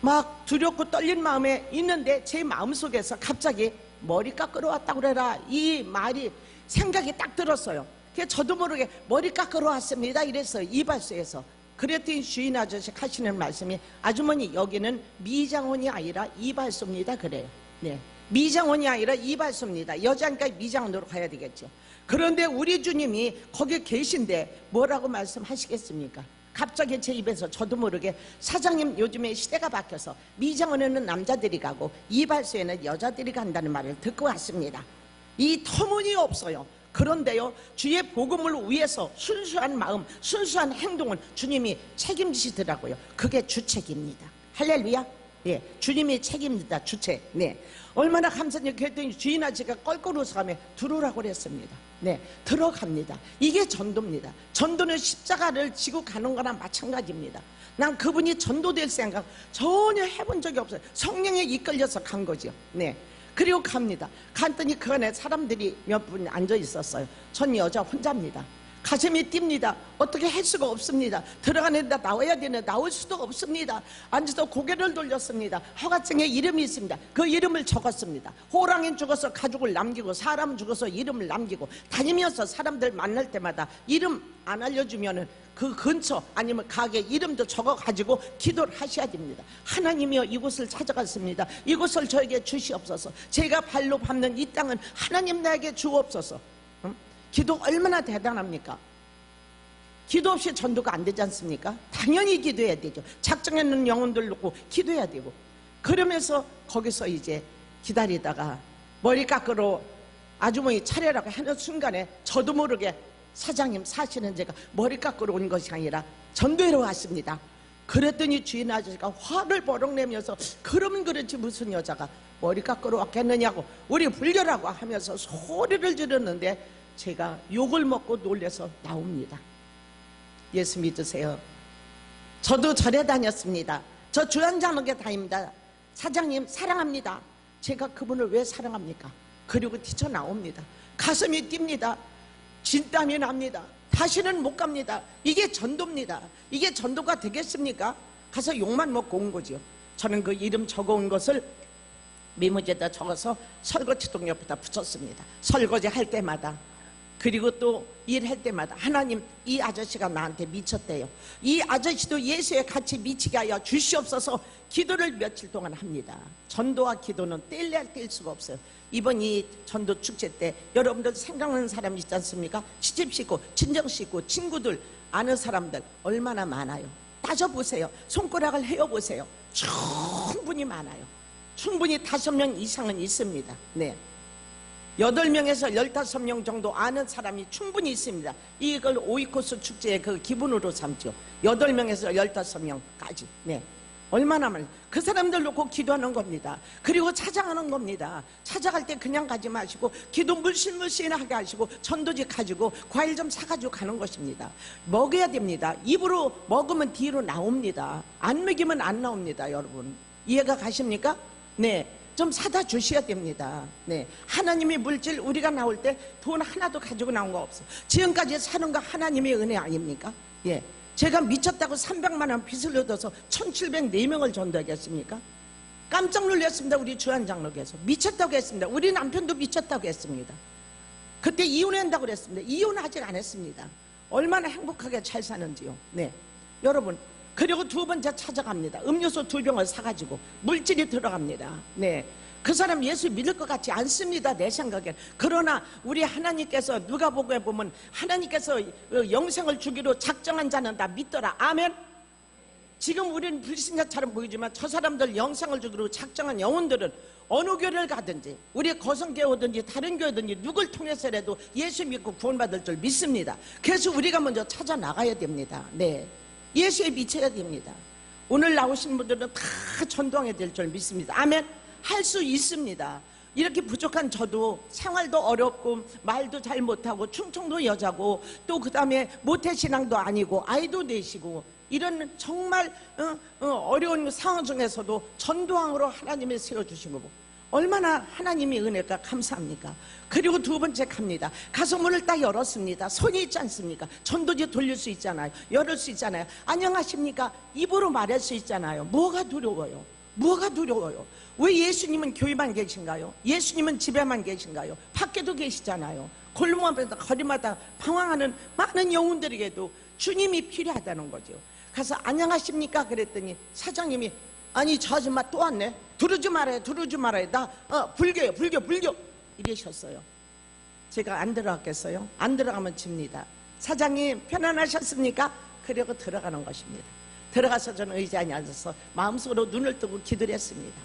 막 두렵고 떨린 마음에 있는데 제 마음속에서 갑자기 머리 깎으러 왔다고 그래라 이 말이 생각이 딱 들었어요. 그래서 저도 모르게 머리 깎으러 왔습니다 이랬어요. 이발소에서. 그랬더니 주인 아저씨 하시는 말씀이 아주머니 여기는 미장원이 아니라 이발소입니다 그래요. 네, 미장원이 아니라 이발소입니다. 여자니까 미장원으로 가야 되겠죠. 그런데 우리 주님이 거기 계신데 뭐라고 말씀하시겠습니까? 갑자기 제 입에서 저도 모르게 사장님 요즘에 시대가 바뀌어서 미장원에는 남자들이 가고 이발소에는 여자들이 간다는 말을 듣고 왔습니다. 이 터무니없어요. 그런데요, 주의 복음을 위해서 순수한 마음, 순수한 행동은 주님이 책임지시더라고요. 그게 주책입니다. 할렐루야. 예, 주님이 책임지다, 주책. 네, 얼마나 감사해요. 그랬더니 주인 아저씨가 껄껄 웃어가며 들어오라고 그랬습니다. 네, 들어갑니다. 이게 전도입니다. 전도는 십자가를 지고 가는 거나 마찬가지입니다. 난 그분이 전도될 생각 전혀 해본 적이 없어요. 성령에 이끌려서 간 거죠. 네, 그리고 갑니다. 갔더니 그 안에 사람들이 몇 분 앉아 있었어요. 전 여자 혼자입니다. 가슴이 뜁니다. 어떻게 할 수가 없습니다. 들어가는데 나와야 되는데 나올 수도 없습니다. 앉아서 고개를 돌렸습니다. 허가증에 이름이 있습니다. 그 이름을 적었습니다. 호랑이는 죽어서 가족을 남기고 사람은 죽어서 이름을 남기고 다니면서 사람들 만날 때마다 이름 안 알려주면은 그 근처 아니면 가게 이름도 적어가지고 기도를 하셔야 됩니다. 하나님이여, 이곳을 찾아갔습니다. 이곳을 저에게 주시옵소서. 제가 발로 밟는 이 땅은 하나님 나에게 주옵소서. 기도 얼마나 대단합니까? 기도 없이 전도가 안 되지 않습니까? 당연히 기도해야 되죠. 작정해 놓은 영혼들 놓고 기도해야 되고. 그러면서 거기서 이제 기다리다가 머리 깎으러 아주머니 차례라고 하는 순간에 저도 모르게 사장님, 사실은 제가 머리 깎으러 온 것이 아니라 전도회로 왔습니다. 그랬더니 주인 아저씨가 화를 버럭 내면서 그러면 그렇지 무슨 여자가 머리 깎으러 왔겠느냐고 우리 불려라고 하면서 소리를 지르는데 제가 욕을 먹고 놀래서 나옵니다. 예수 믿으세요. 저도 절에 다녔습니다. 저 주한장로교 다닙니다. 사장님 사랑합니다. 제가 그분을 왜 사랑합니까? 그리고 뛰쳐나옵니다. 가슴이 뜁니다. 진땀이 납니다. 다시는 못 갑니다. 이게 전도입니다. 이게 전도가 되겠습니까? 가서 욕만 먹고 온 거죠. 저는 그 이름 적어온 것을 메모지에다 적어서 설거지통 옆에다 붙였습니다. 설거지 할 때마다, 그리고 또 일할 때마다 하나님, 이 아저씨가 나한테 미쳤대요. 이 아저씨도 예수에 같이 미치게 하여 주시옵소서. 기도를 며칠 동안 합니다. 전도와 기도는 뗄 수가 없어요. 이번 이 전도 축제 때 여러분들 생각나는 사람 있지 않습니까? 시집 있고 친정 있고 친구들 아는 사람들 얼마나 많아요. 따져보세요. 손가락을 헤어보세요. 충분히 많아요. 충분히 5명 이상은 있습니다. 네, 8명에서 15명 정도 아는 사람이 충분히 있습니다. 이걸 오이코스 축제의 그 기분으로 삼죠. 8명에서 15명까지. 네, 얼마나 많아요. 그 사람들 놓고 기도하는 겁니다. 그리고 찾아가는 겁니다. 찾아갈 때 그냥 가지 마시고 기도 물씬물씬하게 하시고 전도지 가지고 과일 좀 사가지고 가는 것입니다. 먹여야 됩니다. 입으로 먹으면 뒤로 나옵니다. 안 먹이면 안 나옵니다. 여러분 이해가 가십니까? 네, 좀 사다 주셔야 됩니다. 네, 하나님의 물질 우리가 나올 때 돈 하나도 가지고 나온 거 없어. 지금까지 사는 거 하나님의 은혜 아닙니까? 예, 제가 미쳤다고 300만 원 빚을 얻어서 1704명을 전도하겠습니까? 깜짝 놀랐습니다. 우리 주한장로께서 미쳤다고 했습니다. 우리 남편도 미쳤다고 했습니다. 그때 이혼한다고 그랬습니다. 이혼은 아직 안 했습니다. 얼마나 행복하게 잘 사는지요. 네, 여러분, 그리고 두 번째 찾아갑니다. 음료수 2병을 사가지고 물질이 들어갑니다. 네, 그 사람 예수 믿을 것 같지 않습니다. 내 생각엔. 그러나 우리 하나님께서 누가복음에 보면 하나님께서 영생을 주기로 작정한 자는 다 믿더라. 아멘. 지금 우리는 불신자처럼 보이지만 저 사람들 영생을 주기로 작정한 영혼들은 어느 교회를 가든지 우리 거성교회 오든지 다른 교회든지 누굴 통해서라도 예수 믿고 구원받을 줄 믿습니다. 그래서 우리가 먼저 찾아 나가야 됩니다. 네, 예수에 미쳐야 됩니다. 오늘 나오신 분들은 다 전도하게 될 줄 믿습니다. 아멘. 할 수 있습니다. 이렇게 부족한 저도 생활도 어렵고 말도 잘 못하고 충청도 여자고 또 그 다음에 모태신앙도 아니고 아이도 내시고 이런 정말 어려운 상황 중에서도 전도왕으로 하나님이 세워주신 거고 얼마나 하나님의 은혜가 감사합니까? 그리고 두 번째 갑니다. 가서 문을 딱 열었습니다. 손이 있지 않습니까? 전도지 돌릴 수 있잖아요. 열을 수 있잖아요. 안녕하십니까? 입으로 말할 수 있잖아요. 뭐가 두려워요? 뭐가 두려워요? 왜 예수님은 교회만 계신가요? 예수님은 집에만 계신가요? 밖에도 계시잖아요. 골목마다 거리마다 방황하는 많은 영혼들에게도 주님이 필요하다는 거죠. 가서 안녕하십니까? 그랬더니 사장님이 아니 저 아줌마 또 왔네. 들어오지 말아요. 들어오지 말아요. 나 불교예요. 불교 이러셨어요. 제가 안 들어갔겠어요? 안 들어가면 집니다. 사장님 편안하셨습니까? 그리고 들어가는 것입니다. 들어가서 저는 의자에 앉아서 마음속으로 눈을 뜨고 기도를 했습니다.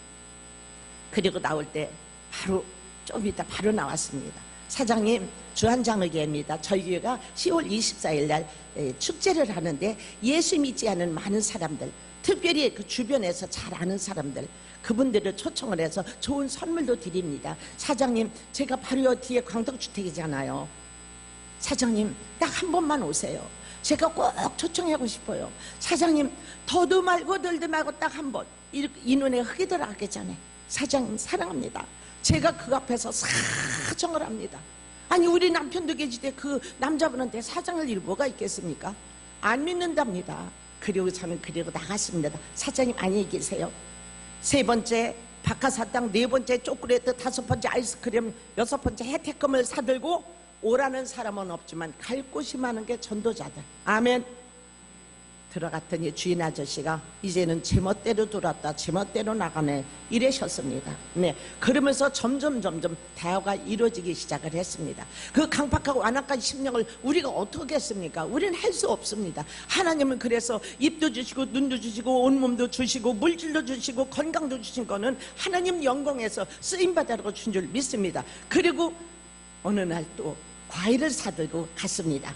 그리고 나올 때 바로 좀 이따 바로 나왔습니다. 사장님, 주한장로교회입니다. 저희 교회가 10월 24일 날 축제를 하는데 예수 믿지 않은 많은 사람들, 특별히 그 주변에서 잘 아는 사람들, 그분들을 초청을 해서 좋은 선물도 드립니다. 사장님, 제가 바로 뒤에 광덕주택이잖아요. 사장님, 딱 한 번만 오세요. 제가 꼭 초청하고 싶어요. 사장님, 더도 말고 덜도 말고 딱 한 번, 이 눈에 흙이 들어가기 전에 사장님 사랑합니다. 제가 그 앞에서 사정을 합니다. 아니, 우리 남편도 계시대 그 남자분한테 사장할 일 뭐가 있겠습니까? 안 믿는답니다. 그리고 저는 그리고 나갔습니다. 사장님 안녕히 계세요. 세 번째 박하사탕, 네 번째 초콜릿, 다섯 번째 아이스크림, 여섯 번째 혜택금을 사들고 오라는 사람은 없지만 갈 곳이 많은 게 전도자들. 아멘. 들어갔더니 주인 아저씨가 이제는 제멋대로 들어왔다 제멋대로 나가네 이러셨습니다. 네, 그러면서 점점 대화가 이루어지기 시작을 했습니다. 그 강팍하고 완악한 심령을 우리가 어떻게 했습니까? 우리는 할 수 없습니다. 하나님은 그래서 입도 주시고 눈도 주시고 온몸도 주시고 물질도 주시고 건강도 주신 거는 하나님 영광에서 쓰임받으라고 준 줄 믿습니다. 그리고 어느 날 또 과일을 사들고 갔습니다.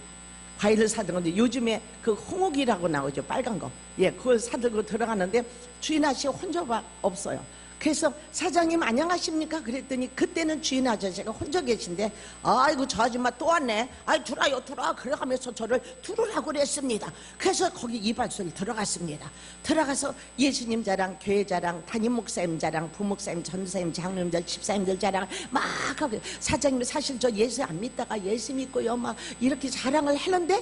과일을 사들었는데 요즘에 그 홍옥이라고 나오죠, 빨간 거. 예, 그걸 사들고 들어가는데 주인 아저씨 혼자가 없어요. 그래서 사장님 안녕하십니까? 그랬더니 그때는 주인 아저씨가 혼자 계신데, 아이고 저 아줌마 또 왔네. 아이 들어와요 들어와. 그래가면서 저를 들으라고 그랬습니다. 그래서 거기 이발소를 들어갔습니다. 들어가서 예수님 자랑, 교회 자랑, 담임 목사님 자랑, 부목사님, 전도사님, 장로님들, 집사님들 자랑 막 하고, 사장님이 사실 저 예수 안 믿다가 예수 믿고요 막 이렇게 자랑을 했는데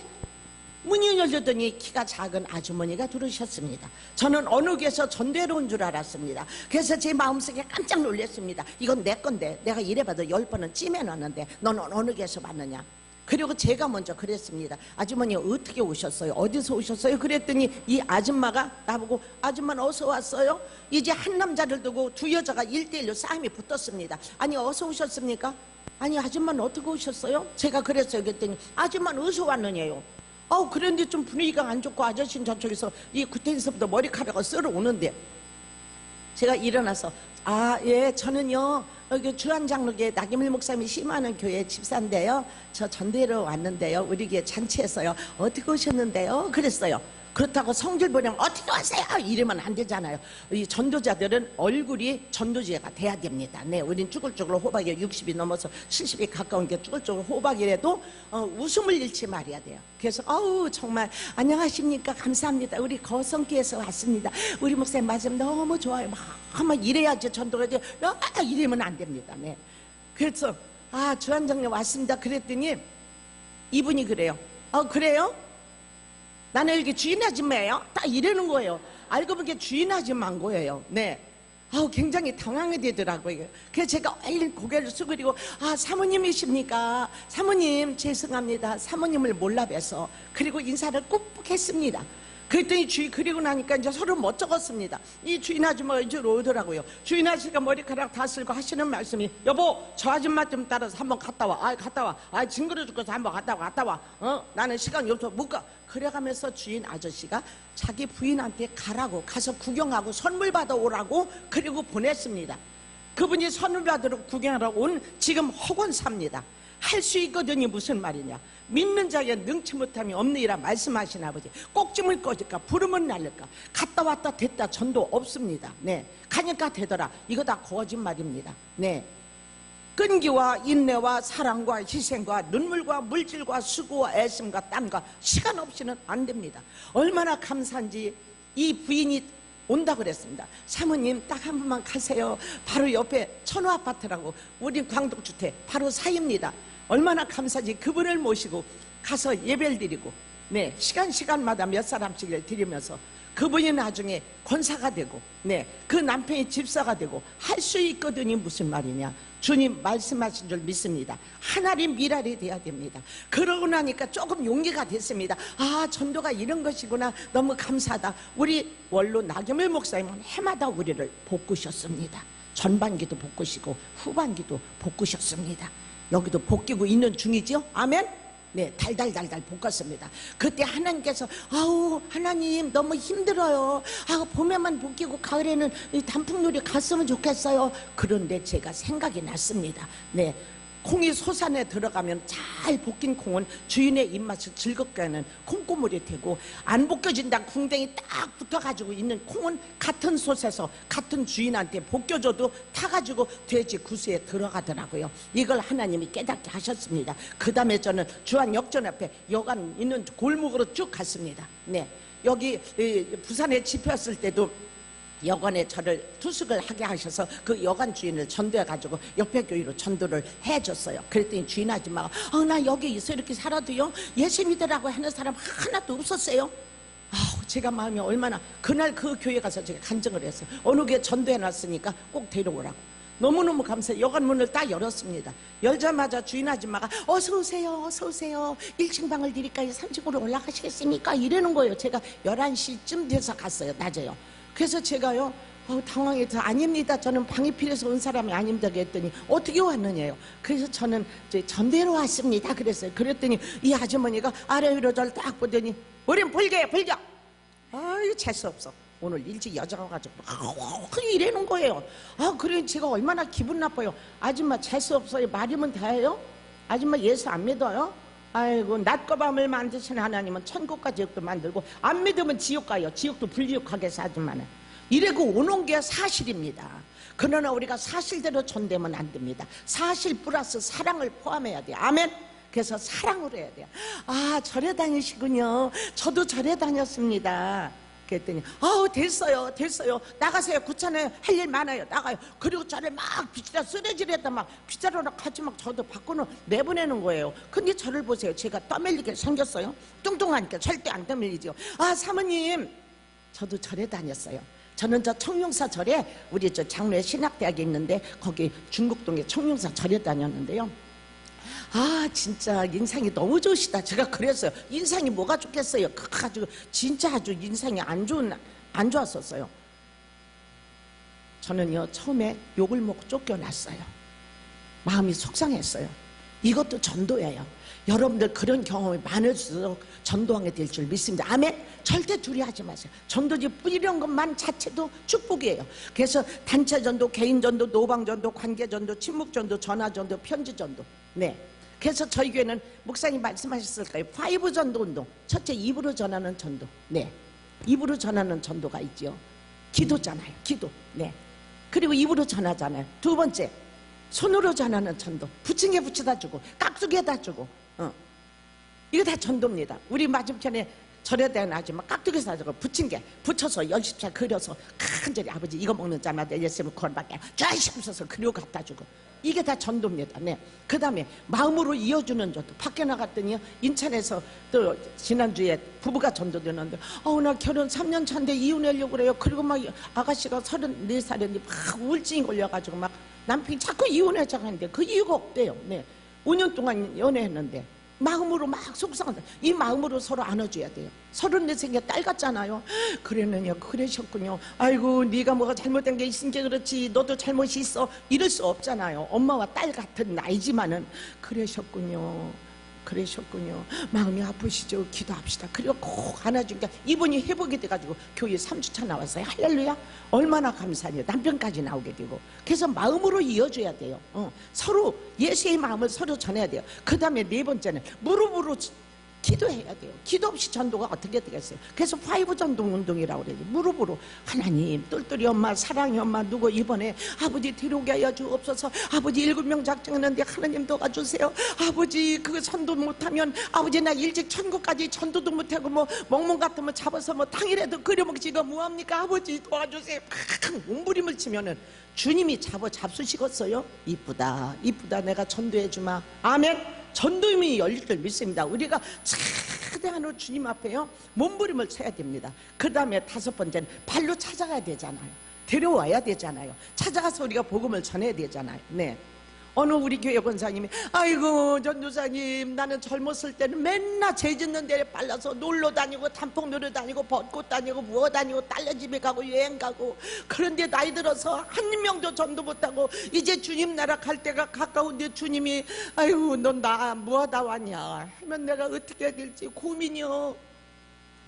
문이 열렸더니 키가 작은 아주머니가 들어오셨습니다. 저는 어느 교회에서 전도회로 온 줄 알았습니다. 그래서 제 마음속에 깜짝 놀랐습니다. 이건 내 건데 내가 이래봐도 10번은 찜해놨는데 너는 어느 교회에서 봤느냐. 그리고 제가 먼저 그랬습니다. 아주머니 어떻게 오셨어요? 어디서 오셨어요? 그랬더니 이 아줌마가 나보고 아줌마는 어서 왔어요? 이제 한 남자를 두고 두 여자가 1대1로 싸움이 붙었습니다. 아니 어서 오셨습니까? 아니 아줌마는 어떻게 오셨어요? 제가 그랬어요. 그랬더니 아줌마는 어디서 왔느냐요? 그런데 좀 분위기가 안 좋고 아저씨는 저쪽에서 이 구태인서부터 머리카락을 썰어 오는데 제가 일어나서 예, 저는요 여기 주한장로교회 나기밀 목사님이 심하는 교회 집사인데요, 저 전도회로 왔는데요, 우리 교회 잔치에서요 어떻게 오셨는데요? 그랬어요. 그렇다고 성질 보려면 어떻게 왔어요? 이러면 안 되잖아요. 이 전도자들은 얼굴이 전도지가 돼야 됩니다. 네, 우린 쭈글쭈글 호박이 60이 넘어서 70이 가까운 게 쭈글쭈글 호박이라도 웃음을 잃지 말아야 돼요. 그래서 정말 안녕하십니까, 감사합니다, 우리 거성교에서 왔습니다, 우리 목사님 말씀 너무 좋아요 막 이래야지 전도가 돼요. 이러면 안 됩니다. 네. 그래서 주한장로 왔습니다 그랬더니 이분이 그래요. 그래요? 나는 이렇게 주인 아줌마예요? 딱 이러는 거예요. 알고 보니까 주인 아줌마인 거예요. 네. 굉장히 당황이 되더라고요. 그래서 제가 얼른 고개를 숙이고 사모님이십니까? 사모님 죄송합니다. 사모님을 몰라 뵈서. 그리고 인사를 꾹꾹 했습니다. 그랬더니 그리고 나니까 이제 서로 못 적었습니다. 이 주인 아줌마가 이쪽으로 오더라고요. 주인 아저씨가 머리카락 다 쓸고 하시는 말씀이, 여보 저 아줌마 좀 따라서 한번 갔다 와. 갔다 와. 징그러 죽겠어. 한번 갔다 와. 나는 시간이 없어 못 가. 그래가면서 주인 아저씨가 자기 부인한테 가라고, 가서 구경하고 선물 받아오라고 그리고 보냈습니다. 그분이 선물 받으러 구경하러 온 지금 허권사입니다. 할 수 있거든요. 무슨 말이냐, 믿는 자에 능치 못함이 없느니라 말씀하신 아버지. 꼭짐을 꺼질까, 부르면 날릴까, 갔다 왔다 됐다 전도 없습니다. 네, 가니까 되더라, 이거 다 거짓말입니다. 네, 끈기와 인내와 사랑과 희생과 눈물과 물질과 수고와 애씀과 땀과 시간 없이는 안 됩니다. 얼마나 감사한지 이 부인이 온다 그랬습니다. 사모님 딱 한 번만 가세요. 바로 옆에 천호아파트라고 우리 광덕주택 바로 사이입니다. 얼마나 감사지. 그분을 모시고 가서 예배를 드리고, 네, 시간마다 몇 사람씩을 드리면서 그분이 나중에 권사가 되고, 네, 그 남편이 집사가 되고 할 수 있거든요. 무슨 말이냐, 주님 말씀하신 줄 믿습니다. 하나님 미랄이 돼야 됩니다. 그러고 나니까 조금 용기가 됐습니다. 전도가 이런 것이구나, 너무 감사하다. 우리 원로 나경일 목사님은 해마다 우리를 볶으셨습니다. 전반기도 볶으시고 후반기도 볶으셨습니다. 여기도 볶이고 있는 중이죠. 아멘. 네, 달달달달 볶았습니다. 그때 하나님께서 하나님 너무 힘들어요. 봄에만 볶이고 가을에는 이 단풍놀이 갔으면 좋겠어요. 그런데 제가 생각이 났습니다. 네, 콩이 솟아내 들어가면 잘 볶인 콩은 주인의 입맛을 즐겁게 하는 콩고물이 되고, 안 볶여진다 콩댕이 딱 붙어가지고 있는 콩은 같은 솥에서 같은 주인한테 볶여줘도 타가지고 돼지 구수에 들어가더라고요. 이걸 하나님이 깨닫게 하셨습니다. 그 다음에 저는 주안 역전 앞에 여관 있는 골목으로 쭉 갔습니다. 네, 여기 부산에 집회했을 때도 여관에 저를 투숙을 하게 하셔서 그 여관 주인을 전도해가지고 옆에 교회로 전도를 해줬어요. 그랬더니 주인 아줌마가 나 여기 있어 이렇게 살아도요 예수 믿으라고 하는 사람 하나도 없었어요. 제가 마음이 얼마나, 그날 그 교회 가서 제가 간증을 했어요. 어느 교회 전도해놨으니까 꼭 데려오라고. 너무너무 감사해요. 여관 문을 딱 열었습니다. 열자마자 주인 아줌마가 어서오세요 어서오세요 1층 방을 드릴까요 3층으로 올라가시겠습니까 이러는 거예요. 제가 11시쯤 돼서 갔어요. 낮에요. 그래서 제가요 당황해서 아닙니다 저는 방이 필요해서 온 사람이 아닙니다 했더니 어떻게 왔느냐요. 그래서 저는 이제 전대로 왔습니다 그랬어요. 그랬더니 이 아주머니가 아래 위로 저를 딱 보더니 우린 불교예요 불교. 아유 재수없어 오늘 일찍 여자가 와가지고 이래는 거예요. 그래 제가 얼마나 기분 나빠요. 아줌마 재수없어요. 말이면 다예요. 아줌마 예수 안 믿어요. 아이고 낮과 밤을 만드신 하나님은 천국과 지옥도 만들고 안 믿으면 지옥 가요. 지옥도 불지옥하게 해서 아줌마는 이래고 오는 게 사실입니다. 그러나 우리가 사실대로 존대면 안 됩니다. 사실 플러스 사랑을 포함해야 돼요. 아멘. 그래서 사랑으로 해야 돼요. 절에 다니시군요. 저도 절에 다녔습니다. 그랬더니 됐어요 나가세요. 구차네 할 일 많아요. 나가요. 그리고 저를 막 빗자루 쓰레기에다 막 빗자루랑 같이 막 저도 밖으로 내보내는 거예요. 근데 저를 보세요. 제가 떠밀리게 생겼어요. 뚱뚱하니까 절대 안 떠밀리죠. 사모님 저도 절에 다녔어요. 저는 저 청룡사 절에 우리 저 장로의 신학대학에 있는데 거기 중국동에 청룡사 절에 다녔는데요. 진짜 인상이 너무 좋으시다. 제가 그랬어요. 인상이 뭐가 좋겠어요. 그래가지고 진짜 아주 인상이 안 좋았었어요. 저는요 처음에 욕을 먹고 쫓겨났어요. 마음이 속상했어요. 이것도 전도예요. 여러분들 그런 경험이 많을수록 전도하게 될 줄 믿습니다. 아멘. 절대 두려워하지 마세요. 전도지 뿌리는 것만 자체도 축복이에요. 그래서 단체 전도, 개인 전도, 노방 전도, 관계 전도, 침묵 전도, 전화 전도, 편지 전도. 네. 그래서 저희 교회는 목사님 말씀하셨을 거예요. 5 전도 운동. 첫째 입으로 전하는 전도. 네. 입으로 전하는 전도가 있죠. 기도잖아요. 기도. 네. 그리고 입으로 전하잖아요. 두 번째 손으로 전하는 전도. 부침개 붙여다 주고 깍두기에다 주고. 이거 다 전도입니다. 우리 맞은편에 절에 대한 아줌마 깍두기 사주고 부침개 붙여서 10살 그려서 간절히 아버지 이거 먹는 자마다 예수님 구원받게 쫙 그리고 갖다 주고. 이게 다 전도입니다. 네. 그 다음에 마음으로 이어주는 전도. 밖에 나갔더니 인천에서 또 지난주에 부부가 전도되는데 나 결혼 3년 차인데 이혼하려고 그래요. 그리고 막 아가씨가 34살인데 막 우울증이 걸려가지고 막 남편이 자꾸 이혼하자고 하는데 그 이유가 없대요. 네. 5년 동안 연애했는데 마음으로 막 속상하다. 이 마음으로 서로 안아줘야 돼요. 34생에 딸 같잖아요. 그랬느냐 그러셨군요. 아이고 네가 뭐가 잘못된 게 있으니까 그렇지 너도 잘못이 있어 이럴 수 없잖아요. 엄마와 딸 같은 나이지만은 그러셨군요. 마음이 아프시죠. 기도합시다. 그리고 꼭 안아주니까 이분이 회복이 돼가지고 교회 3주차 나왔어요. 할렐루야. 얼마나 감사해요. 남편까지 나오게 되고. 그래서 마음으로 이어줘야 돼요. 서로 예수의 마음을 서로 전해야 돼요. 그 다음에 네 번째는 무릎으로 기도해야 돼요. 기도 없이 전도가 어떻게 되겠어요. 그래서 5 전도 운동이라고 그래요. 무릎으로 하나님 똘똘이 엄마 사랑이 엄마 누구 이번에 아버지 데려오게 하여 주옵소서. 아버지 7명 작정했는데 하나님 도와주세요. 아버지 그 전도 못하면 아버지 나 일찍 천국까지 전도도 못하고 뭐 멍멍 같으면 잡아서 뭐 탕이라도 끓여먹지 이거 뭐합니까. 아버지 도와주세요. 몸부림을 치면은 주님이 잡수시겠어요. 이쁘다 내가 전도해주마. 아멘. 전도임이 열릴 줄 믿습니다. 우리가 최대한으로 주님 앞에요 몸부림을 쳐야 됩니다. 그 다음에 5번째는 발로 찾아가야 되잖아요. 데려와야 되잖아요. 찾아가서 우리가 복음을 전해야 되잖아요. 네. 어느 우리 교회 권사님이 아이고 전도사님 나는 젊었을 때는 맨날 죄 짓는 데에 빨라서 놀러 다니고 단풍 놀러 다니고 벚꽃 다니고 무어 다니고 딸내집에 가고 여행 가고 그런데 나이 들어서 한 명도 전도 못하고 이제 주님 나라 갈 때가 가까운데 주님이 아이고 넌 나 뭐하다 왔냐 하면 내가 어떻게 해야 될지 고민이요.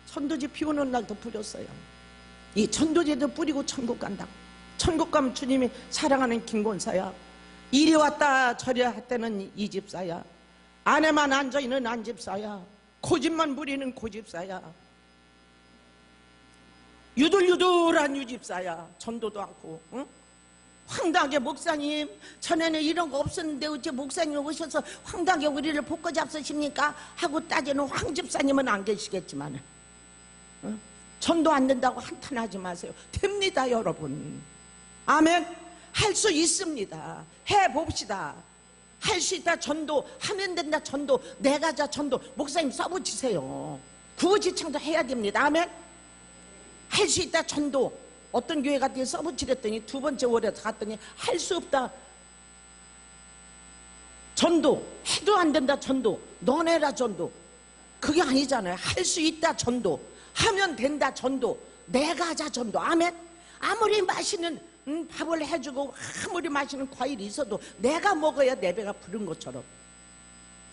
전도지 비 오는 날도 뿌렸어요. 이 전도지도 뿌리고 천국 간다고. 천국 가면 주님이 사랑하는 김권사야 이리 왔다 저리 했다는 이 집사야. 안에만 앉아있는 안 집사야. 고집만 부리는 고집사야. 유들유들한 유집사야. 전도도 않고, 응? 황당하게 목사님, 전에는 이런 거 없었는데 어째 목사님 오셔서 황당하게 우리를 볶아 잡수십니까? 하고 따지는 황집사님은 안 계시겠지만, 응? 전도 안 된다고 한탄하지 마세요. 됩니다, 여러분. 아멘. 할 수 있습니다. 해봅시다. 할 수 있다. 전도 하면 된다. 전도 내가 자 전도 목사님 써붙이세요. 구호지창도 해야 됩니다. 아멘. 할 수 있다. 전도 어떤 교회 갔더니 써붙이랬더니 두 번째 월에 갔더니 할 수 없다. 전도 해도 안 된다. 전도 너네라. 전도 그게 아니잖아요. 할 수 있다. 전도 하면 된다. 전도 내가 하자. 전도. 아멘. 아무리 맛있는 밥을 해주고 아무리 맛있는 과일이 있어도 내가 먹어야 내 배가 부른 것처럼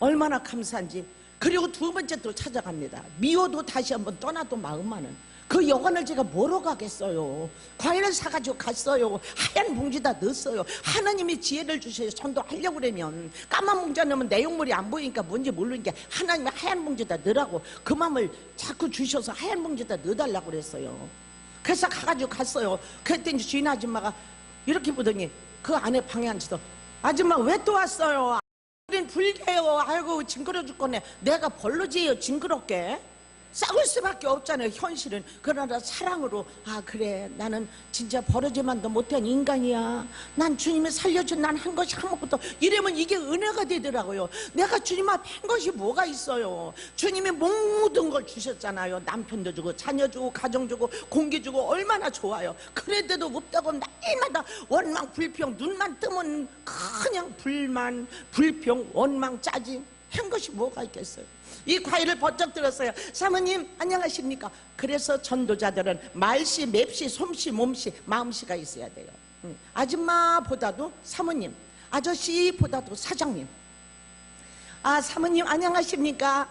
얼마나 감사한지. 그리고 두 번째 또 찾아갑니다. 미워도 다시 한번 떠나도 마음만은 그 여관을 제가 뭐로 가겠어요. 과일을 사가지고 갔어요. 하얀 봉지다 넣었어요. 하나님이 지혜를 주셔서 전도하려고 그러면 까만 봉지에 넣으면 내용물이 안 보이니까 뭔지 모르니까 하나님이 하얀 봉지다 넣으라고 그 마음을 자꾸 주셔서 하얀 봉지다 넣어달라고 그랬어요. 그래서 가가지고 갔어요. 그랬더니 주인 아줌마가 이렇게 보더니 그 안에 방에 앉아서 아줌마 왜 또 왔어요? 우린 불개요. 아이고 징그러 죽겠네. 내가 벌러지예요. 징그럽게 싸울 수밖에 없잖아요. 현실은. 그러나 사랑으로 아 그래 나는 진짜 버러지만도 못한 인간이야. 난 주님이 살려준 난 한 것이 아무것도. 이러면 이게 은혜가 되더라고요. 내가 주님 앞에 한 것이 뭐가 있어요. 주님이 모든 걸 주셨잖아요. 남편도 주고 자녀 주고 가정 주고 공기 주고 얼마나 좋아요. 그래도 없다고 날마다 원망 불평. 눈만 뜨면 그냥 불만 불평 원망 짜증 한 것이 뭐가 있겠어요. 이 과일을 번쩍 들었어요. 사모님 안녕하십니까. 그래서 전도자들은 말씨 맵씨 솜씨 몸씨 마음씨가 있어야 돼요. 아줌마보다도 사모님, 아저씨보다도 사장님. 아 사모님 안녕하십니까.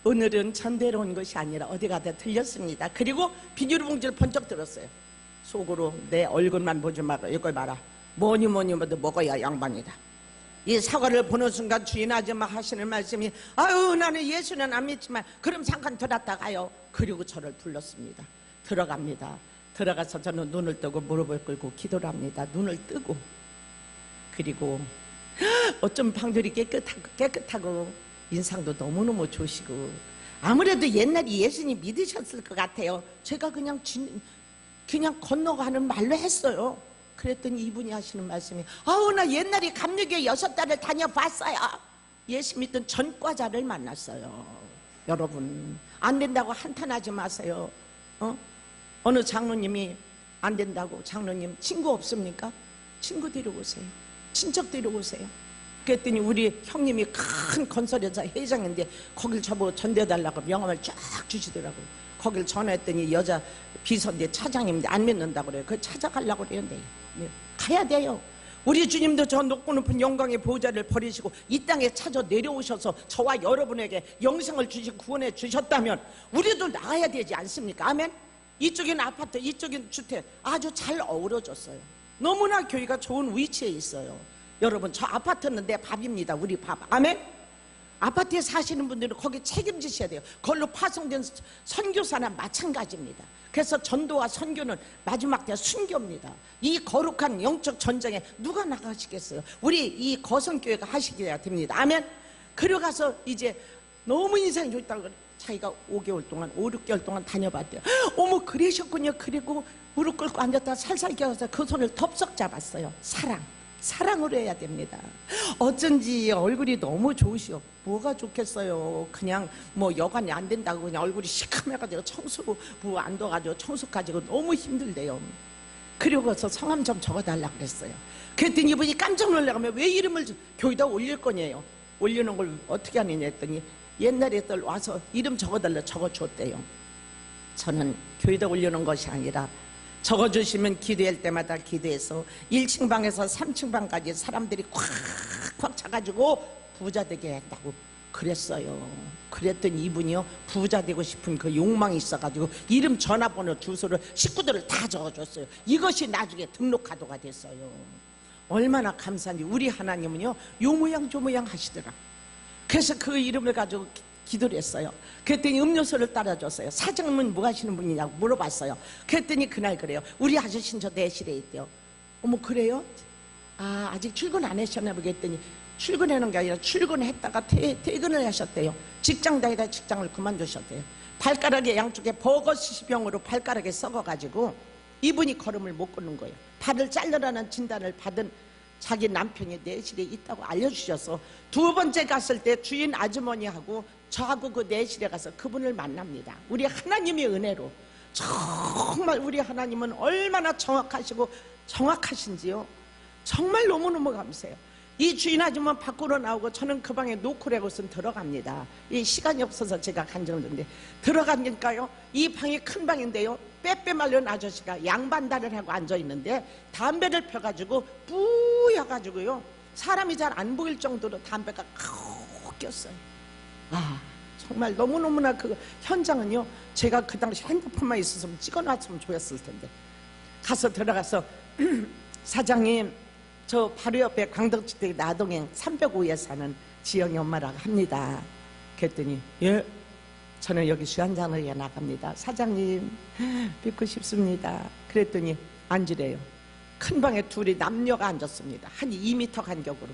오늘은 전대로 온 것이 아니라 어디 가다 들렸습니다. 그리고 비닐봉지를 번쩍 들었어요. 속으로 내 얼굴만 보지 마라. 이걸 봐라. 뭐니 뭐도 먹어야 양반이다. 이 사과를 보는 순간 주인 아줌마 하시는 말씀이 아유 나는 예수는 안 믿지만 그럼 잠깐 들었다 가요. 그리고 저를 불렀습니다. 들어갑니다. 들어가서 저는 눈을 뜨고 무릎을 꿇고 기도를 합니다. 눈을 뜨고 그리고 어쩜 방들이 깨끗하고 인상도 너무너무 좋으시고 아무래도 옛날에 예수님 믿으셨을 것 같아요. 제가 그냥 건너가는 말로 했어요. 그랬더니 이분이 하시는 말씀이 아우 나 옛날에 감리교회 6달을 다녀봤어요. 예수 믿던 전과자를 만났어요. 여러분 안 된다고 한탄하지 마세요. 어느 장로님이 안 된다고 장로님 친구 없습니까? 친구 데리고 오세요. 친척 데리고 오세요. 그랬더니 우리 형님이 큰 건설회사 회장인데 거길 저보고 전대달라고 명함을 쫙 주시더라고요. 거길 전화했더니 여자 비서인데 차장님인데 안 믿는다고 그래요. 그걸 찾아가려고 그러는데 가야 돼요. 우리 주님도 저 높고 높은 영광의 보좌를 버리시고 이 땅에 찾아 내려오셔서 저와 여러분에게 영생을 주시고 구원해 주셨다면 우리도 나가야 되지 않습니까? 아멘. 이쪽엔 아파트 이쪽엔 주택 아주 잘 어우러졌어요. 너무나 교회가 좋은 위치에 있어요. 여러분 저 아파트는 내 밥입니다. 우리 밥. 아멘. 아파트에 사시는 분들은 거기 책임지셔야 돼요. 그걸로 파송된 선교사나 마찬가지입니다. 그래서 전도와 선교는 마지막 때 순교입니다. 이 거룩한 영적 전쟁에 누가 나가시겠어요? 우리 이 거성교회가 하시게 됩니다. 아멘. 그리고 가서 이제 너무 인상이 좋다고 자기가 5개월 동안 5, 6개월 동안 다녀봤대요. 어머 그러셨군요. 그리고 무릎 꿇고 앉았다 살살 깨워서 그 손을 덥석 잡았어요. 사랑으로 해야 됩니다. 어쩐지 얼굴이 너무 좋으시오. 뭐가 좋겠어요. 그냥 뭐 여관이 안 된다고 그냥 얼굴이 시커매가지고 청소 안 둬가지고 청소 가지고 너무 힘들대요. 그리고서 성함 좀 적어달라 그랬어요. 그랬더니 이분이 깜짝 놀라가면 왜 이름을 교회에다 올릴 거냐요. 올리는 걸 어떻게 하느냐 했더니 옛날에 또 와서 이름 적어달라 적어줬대요. 저는 교회에다 올리는 것이 아니라 적어주시면 기도할 때마다 기도해서 1층 방에서 3층 방까지 사람들이 꽉 차가지고 부자 되게 했다고 그랬어요. 그랬더니 이분이요 부자 되고 싶은 그 욕망이 있어가지고 이름 전화번호 주소를 식구들을 다 적어줬어요. 이것이 나중에 등록카드가 됐어요. 얼마나 감사한지. 우리 하나님은요 요 모양 저 모양 하시더라. 그래서 그 이름을 가지고 기도를 했어요. 그랬더니 음료수를 따라줬어요. 사장님은 뭐 하시는 분이냐고 물어봤어요. 그랬더니 그날 그래요. 우리 아저씨는 저 내실에 있대요. 어머 그래요? 아 아직 출근 안 하셨나 보겠더니 출근하는 게 아니라 출근했다가 퇴근을 하셨대요. 직장 다니다 직장을 그만두셨대요. 발가락에 양쪽에 버거시병으로 발가락에 썩어가지고 이분이 걸음을 못 걷는 거예요. 발을 잘르라는 진단을 받은 자기 남편이 내실에 있다고 알려주셔서 두 번째 갔을 때 주인 아주머니하고 저하고 그 내실에 가서 그분을 만납니다. 우리 하나님의 은혜로 정말 우리 하나님은 얼마나 정확하신지요. 정말 너무너무 감사해요. 이 주인 아줌마 밖으로 나오고 저는 그 방에 놓고래고선 들어갑니다. 이 시간이 없어서 제가 간절한데 들어가니까요 이 방이 큰 방인데요 빼빼 말른 아저씨가 양반다리를 하고 앉아있는데 담배를 펴가지고 뿌여가지고요 사람이 잘 안 보일 정도로 담배가 콕 꼈어요. 아 정말 너무너무나 그 현장은요 제가 그 당시 핸드폰만 있었으면 찍어놨으면 좋았을 텐데 가서 들어가서 사장님 저 바로 옆에 광덕주택 나동행 305에 사는 지영이 엄마라고 합니다. 그랬더니 예 저는 여기 주 한잔을 위해 나갑니다. 사장님 뵙고 싶습니다. 그랬더니 앉으래요. 큰 방에 둘이 남녀가 앉았습니다. 한 2m 간격으로.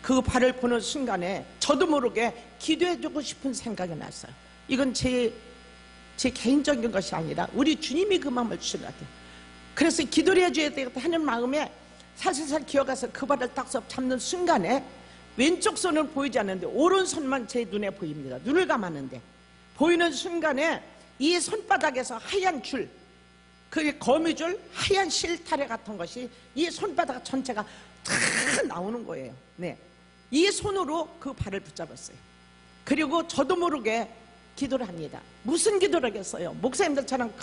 그 발을 보는 순간에 저도 모르게 기도해주고 싶은 생각이 났어요. 이건 제 개인적인 것이 아니라 우리 주님이 그 마음을 주신 것 같아요. 그래서 기도를 해줘야 되겠다 하는 마음에 살살살 기어가서 그 발을 딱 잡는 순간에 왼쪽 손은 보이지 않는데 오른손만 제 눈에 보입니다. 눈을 감았는데 보이는 순간에 이 손바닥에서 하얀 줄, 그 거미줄 하얀 실타래 같은 것이 이 손바닥 전체가 다 나오는 거예요. 네, 이 손으로 그 발을 붙잡았어요. 그리고 저도 모르게 기도를 합니다. 무슨 기도를 하겠어요? 목사님들처럼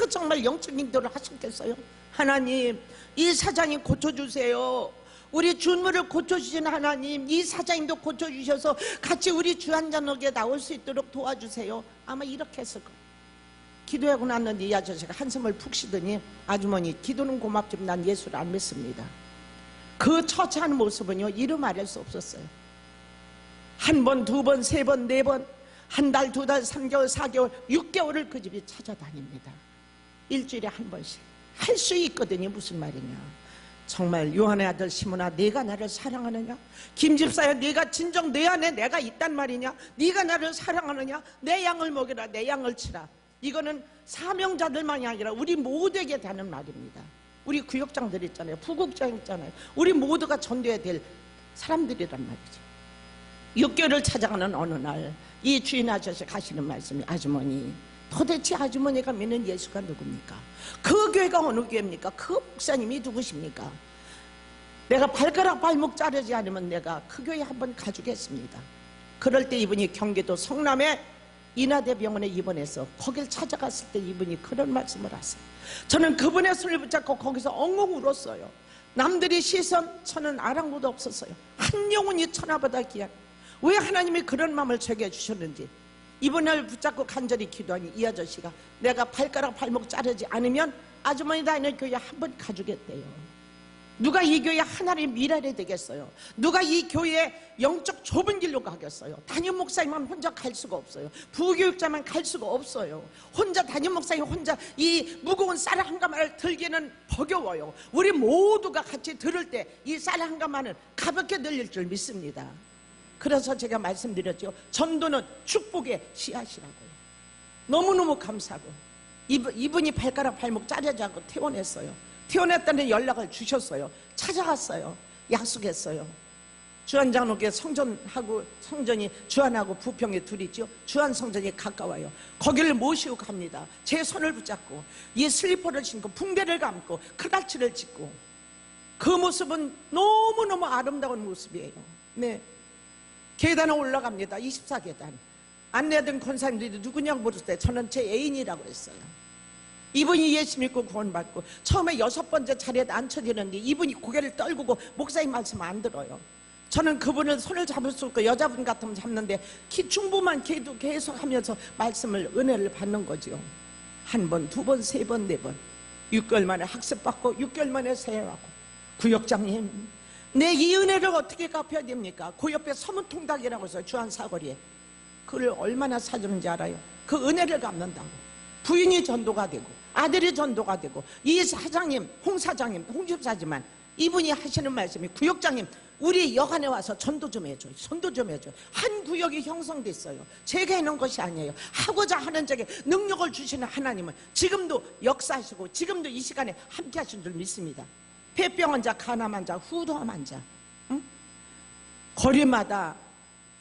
정말 영적인 기도를 하셨겠어요? 하나님 이 사장님 고쳐주세요. 우리 준무를 고쳐주신 하나님 이 사장님도 고쳐주셔서 같이 우리 주 한잔하게 나올 수 있도록 도와주세요. 아마 이렇게 했을 거예요. 기도하고 났는데 이 아저씨가 한숨을 푹 쉬더니 아주머니 기도는 고맙지만 난 예수를 안 믿습니다. 그 처참한 모습은요 이루 말할 수 없었어요. 한 번, 두 번, 세 번, 네 번, 한 달, 두 달, 3개월, 4개월, 6개월을 그 집이 찾아다닙니다. 일주일에 한 번씩 할 수 있거든요. 무슨 말이냐. 정말 요한의 아들 시몬아 네가 나를 사랑하느냐? 김집사야 네가 진정 내 안에 내가 있단 말이냐? 네가 나를 사랑하느냐? 내 양을 먹이라 내 양을 치라. 이거는 사명자들만이 아니라 우리 모두에게 되는 말입니다. 우리 구역장들 있잖아요. 부국장 있잖아요. 우리 모두가 전도해야 될 사람들이란 말이죠. 6개월을 찾아가는 어느 날 이 주인 아저씨 가시는 말씀이 아주머니 도대체 아주머니가 믿는 예수가 누굽니까? 그 교회가 어느 교회입니까? 그 목사님이 누구십니까? 내가 발가락 발목 자르지 않으면 내가 그 교회 한번 가주겠습니다. 그럴 때 이분이 경기도 성남의 인하대병원에 입원해서 거길 찾아갔을 때 이분이 그런 말씀을 하세요. 저는 그분의 손을 붙잡고 거기서 엉엉 울었어요. 남들이 시선 저는 아랑곳도 없었어요. 한 영혼이 천하보다 귀한 왜 하나님이 그런 마음을 제게 해주셨는지 이분을 붙잡고 간절히 기도하니 이 아저씨가 내가 발가락 발목 자르지 않으면 아주머니 다니는 교회 한번 가주겠대요. 누가 이 교회 하나님의 미랄이 되겠어요? 누가 이 교회에 영적 좁은 길로 가겠어요? 담임 목사님만 혼자 갈 수가 없어요. 부교육자만 갈 수가 없어요. 혼자 담임 목사님 혼자 이 무거운 쌀 한 가마를 들기는 버거워요. 우리 모두가 같이 들을 때 이 쌀 한 가마는 가볍게 들릴 줄 믿습니다. 그래서 제가 말씀드렸죠. 전도는 축복의 씨앗이라고요. 너무너무 감사하고 이분이 발가락 발목 자르지 않고 퇴원했어요. 퇴원했다는 연락을 주셨어요. 찾아갔어요. 약속했어요. 주한장로교회 성전하고 성전이 주한하고 부평에 둘이죠. 주한 성전이 가까워요. 거기를 모시고 갑니다. 제 손을 붙잡고 이 슬리퍼를 신고 붕대를 감고 크다치를 짚고 그 모습은 너무너무 아름다운 모습이에요. 네. 계단을 올라갑니다. 24계단. 안내하던 권사님들이 누구냐고 물었을 때 저는 제 애인이라고 했어요. 이분이 예수 믿고 구원받고 처음에 6번째 자리에 앉혀지는데 이분이 고개를 떨구고 목사님 말씀 안 들어요. 저는 그분을 손을 잡을 수 없고 여자분 같으면 잡는데 기충부만 계속 하면서 말씀을 은혜를 받는 거죠. 한 번, 두 번, 세 번, 네 번 6개월 만에 학습받고 6개월 만에 세례하고 구역장님 내 이 은혜를 어떻게 갚아야 됩니까? 그 옆에 서문통닭이라고 해서 주안사거리에 그걸 얼마나 사주는지 알아요? 그 은혜를 갚는다고. 부인이 전도가 되고 아들이 전도가 되고, 이 사장님, 홍 사장님, 홍집사지만 이분이 하시는 말씀이, 구역장님 우리 여관에 와서 전도 좀 해줘요. 전도 좀 해줘요. 한 구역이 형성됐어요. 제가 해놓은 것이 아니에요. 하고자 하는 자에게 능력을 주시는 하나님은 지금도 역사하시고 지금도 이 시간에 함께 하신 줄 믿습니다. 폐병 환자, 간암 환자, 후두암 환자, 응? 거리마다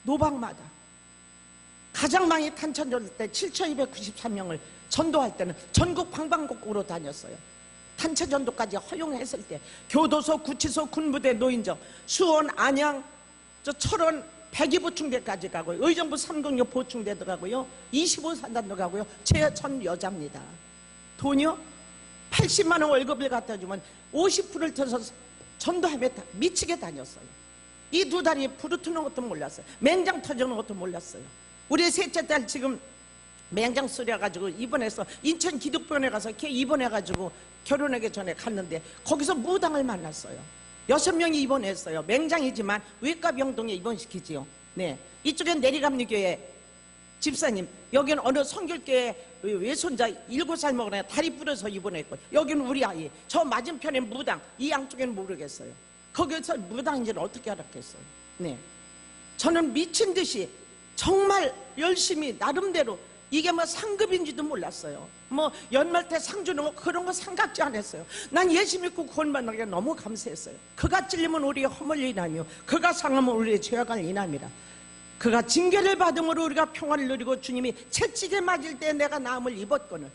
노방마다 가장 많이 탄천전도 때 7,293명을 전도할 때는 전국 방방곡곡으로 다녔어요. 탄천전도까지 허용했을 때 교도소, 구치소, 군부대, 노인정, 수원, 안양, 철원, 백이보충대까지 가고요. 의정부 306 보충대도 가고요. 25산단도 가고요. 전 여자입니다. 돈이요? 80만 원 월급을 갖다 주면 50%를 터서 전도하며 미치게 다녔어요. 이 두 달이 부르트는 것도 몰랐어요. 맹장 터지는 것도 몰랐어요. 우리 셋째 딸 지금 맹장 쓰려가지고 입원해서 인천 기독병원에 가서 걔 입원해가지고 결혼하기 전에 갔는데 거기서 무당을 만났어요. 6명이 입원했어요. 맹장이지만 외과병동에 입원시키지요. 네, 이쪽엔 내리감리교회 집사님, 여기는 어느 성결교회 외손자 7살 먹은 애 다리 부러서 입원했고, 여기는 우리 아이, 저 맞은편에 무당, 이 양쪽에는 모르겠어요. 거기서 무당인지를 어떻게 알았겠어요. 네, 저는 미친 듯이 정말 열심히 나름대로, 이게 뭐 상급인지도 몰랐어요. 뭐 연말 때 상 주는 거 그런 거 생각지 않았어요. 난 예수 믿고 구원받는 게 너무 감사했어요. 그가 찔리면 우리의 허물 인함이요 그가 상하면 우리의 죄악을 인함이라. 그가 징계를 받음으로 우리가 평화를 누리고, 주님이 채찍에 맞을 때 내가 나음을 입었거늘.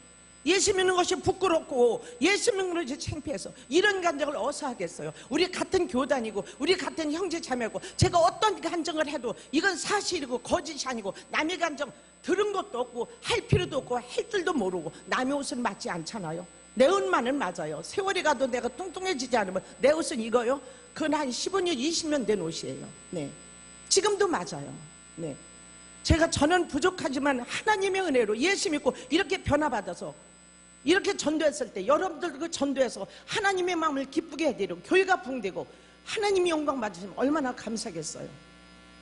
예수 믿는 것이 부끄럽고 예수 믿는 것이 창피해서 이런 간증을 어디서 하겠어요. 우리 같은 교단이고 우리 같은 형제 자매고, 제가 어떤 간증을 해도 이건 사실이고 거짓이 아니고, 남의 간증 들은 것도 없고 할 필요도 없고 할 줄도 모르고, 남의 옷은 맞지 않잖아요. 내 옷만은 맞아요. 세월이 가도 내가 뚱뚱해지지 않으면 내 옷은 이거요? 그건 한 15년 20년 된 옷이에요. 네, 지금도 맞아요. 네, 저는 부족하지만 하나님의 은혜로 예수 믿고 이렇게 변화받아서 이렇게 전도했을 때, 여러분들 그 전도해서 하나님의 마음을 기쁘게 해드리고 교회가 붕대고 하나님이 영광 받으시면 얼마나 감사하겠어요.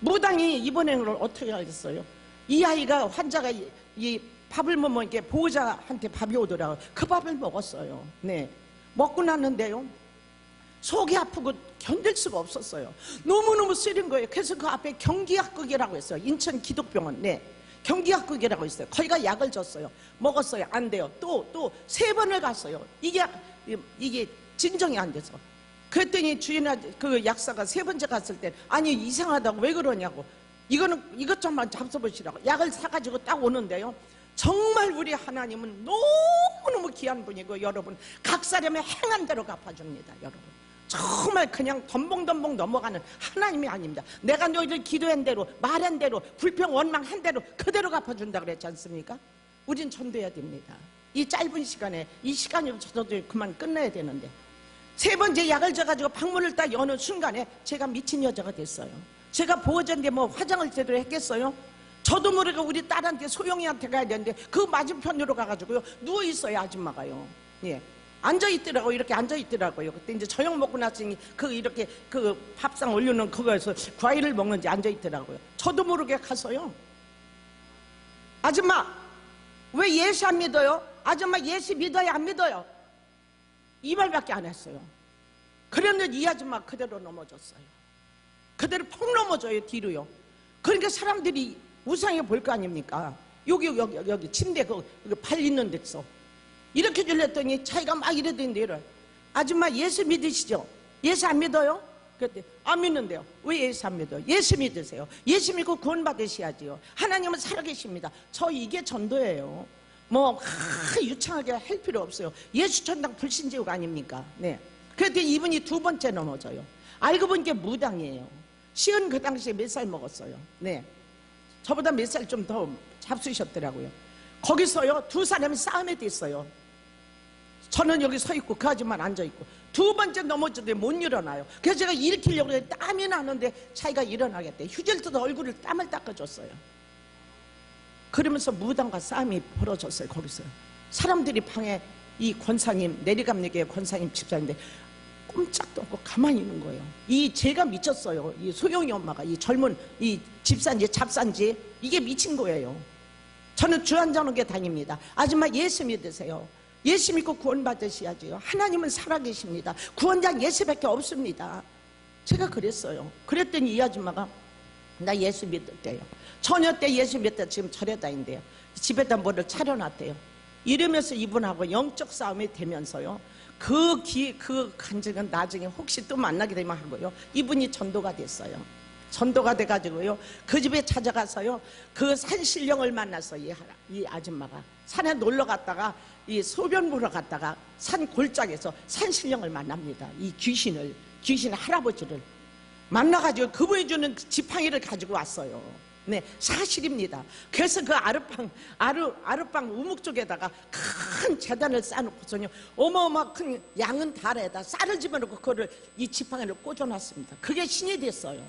무당이 입원한 걸 어떻게 알겠어요? 이 아이가, 환자가 이 밥을 못 먹게 보호자한테 밥이 오더라고요. 그 밥을 먹었어요. 네, 먹고 났는데요, 속이 아프고 견딜 수가 없었어요. 너무너무 쓰린 거예요. 그래서 그 앞에 경기약국이라고 했어요. 인천 기독병원. 네, 경기약국이라고 있어요. 거기가 약을 줬어요. 먹었어요. 안 돼요. 또 3번을 갔어요. 이게 진정이 안 돼서. 그랬더니 그 약사가 3번째 갔을 때, 아니 이상하다고, 왜 그러냐고, 이것 좀만 잡숴보시라고 약을 사가지고 딱 오는데요, 정말 우리 하나님은 너무너무 귀한 분이고, 여러분 각 사람의 행한 대로 갚아줍니다. 여러분 정말 그냥 덤벙덤벙 넘어가는 하나님이 아닙니다. 내가 너희들 기도한 대로, 말한 대로, 불평 원망한 대로 그대로 갚아준다 그랬지 않습니까? 우린 전도해야 됩니다. 이 짧은 시간에, 이 시간이 저도 그만 끝내야 되는데, 3번째 약을 줘가지고 방문을 딱 여는 순간에 제가 미친 여자가 됐어요. 제가 보호자인데 뭐 화장을 제대로 했겠어요? 저도 모르게 우리 딸한테, 소영이한테 가야 되는데 그 맞은편으로 가가지고요 누워있어요. 아줌마가요. 예, 앉아있더라고요. 이렇게 앉아있더라고요. 그때 이제 저녁 먹고 났으니 이렇게 밥상 올려놓은 그거에서 과일을 먹는지 앉아있더라고요. 저도 모르게 가서요, 아줌마 왜 예수 안 믿어요? 아줌마 예수 믿어요 안 믿어요? 이 말밖에 안 했어요. 그랬는데 이 아줌마 그대로 넘어졌어요. 그대로 펑 넘어져요. 뒤로요. 그러니까 사람들이 우상해 볼 거 아닙니까? 여기 침대 발 있는 데서 이렇게 줄랬더니 자기가 막 이러던데, 아줌마 예수 믿으시죠? 예수 안 믿어요? 그랬더니 안 믿는데요. 왜 예수 안 믿어요? 예수 믿으세요. 예수 믿고 구원 받으셔야지요. 하나님은 살아계십니다. 이게 전도예요. 뭐 유창하게 할 필요 없어요. 예수 천당 불신제국 아닙니까? 네. 그랬더니 이분이 2번째 넘어져요. 알고 보니까 무당이에요. 시은 그 당시에 몇 살 먹었어요. 네, 저보다 몇 살 좀 더 잡수셨더라고요. 거기서요 2사람이 싸움에 됐어요. 저는 여기 서 있고 그 아줌마는 앉아 있고, 2번째 넘어졌는데 못 일어나요. 그래서 제가 일으키려고 했는데 땀이 나는데 자기가 일어나겠대. 휴지를 뜯어 얼굴을 땀을 닦아줬어요. 그러면서 무당과 싸움이 벌어졌어요. 거기서 사람들이 방에, 이 권사님, 내리감리교회 권사님 집사인데 꼼짝도 없고 가만히 있는 거예요. 이 제가 미쳤어요. 이 소영이 엄마가, 이 젊은 이 집사인지 잡사인지 이게 미친 거예요. 저는 주안전하게 다닙니다. 아줌마 예수 믿으세요. 예수 믿고 구원 받으셔야지요. 하나님은 살아계십니다. 구원자 예수밖에 없습니다. 제가 그랬어요. 그랬더니 이 아줌마가 나 예수 믿었대요. 처녀 때 예수 믿다 지금 절에 다닌대요. 집에다 뭐를 차려놨대요. 이러면서 이분하고 영적 싸움이 되면서요, 그 간증은 나중에 혹시 또 만나게 되면 하고요, 이분이 전도가 됐어요. 전도가 돼가지고요, 그 집에 찾아가서요, 그 산신령을 만나서 이 아줌마가 산에 놀러 갔다가 이 소변 보러 갔다가 산 골짜기에서 산신령을 만납니다. 이 귀신 할아버지를 만나가지고 그분이 주는 지팡이를 가지고 왔어요. 네, 사실입니다. 그래서 그 아르빵 우묵 쪽에다가 큰 재단을 쌓아놓고서요, 어마어마 큰 양은 달에다 쌀을 집어넣고 그거를 이 지팡이를 꽂아놨습니다. 그게 신이 됐어요.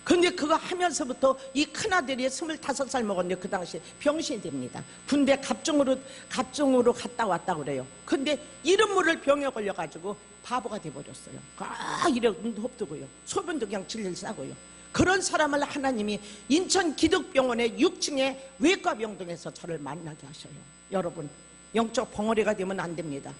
근데 그거 하면서부터 이 큰아들이 25살 먹었는데 그 당시에 병신이 됩니다. 군대 갑종으로 갔다 왔다 그래요. 근데 이른모를 병에 걸려가지고 바보가 돼버렸어요. 이래 눈도 흡뜨고요, 소변도 그냥 질질 싸고요. 그런 사람을 하나님이 인천 기독병원의 6층에 외과병동에서 저를 만나게 하셔요. 여러분, 영적 벙어리가 되면 안 됩니다.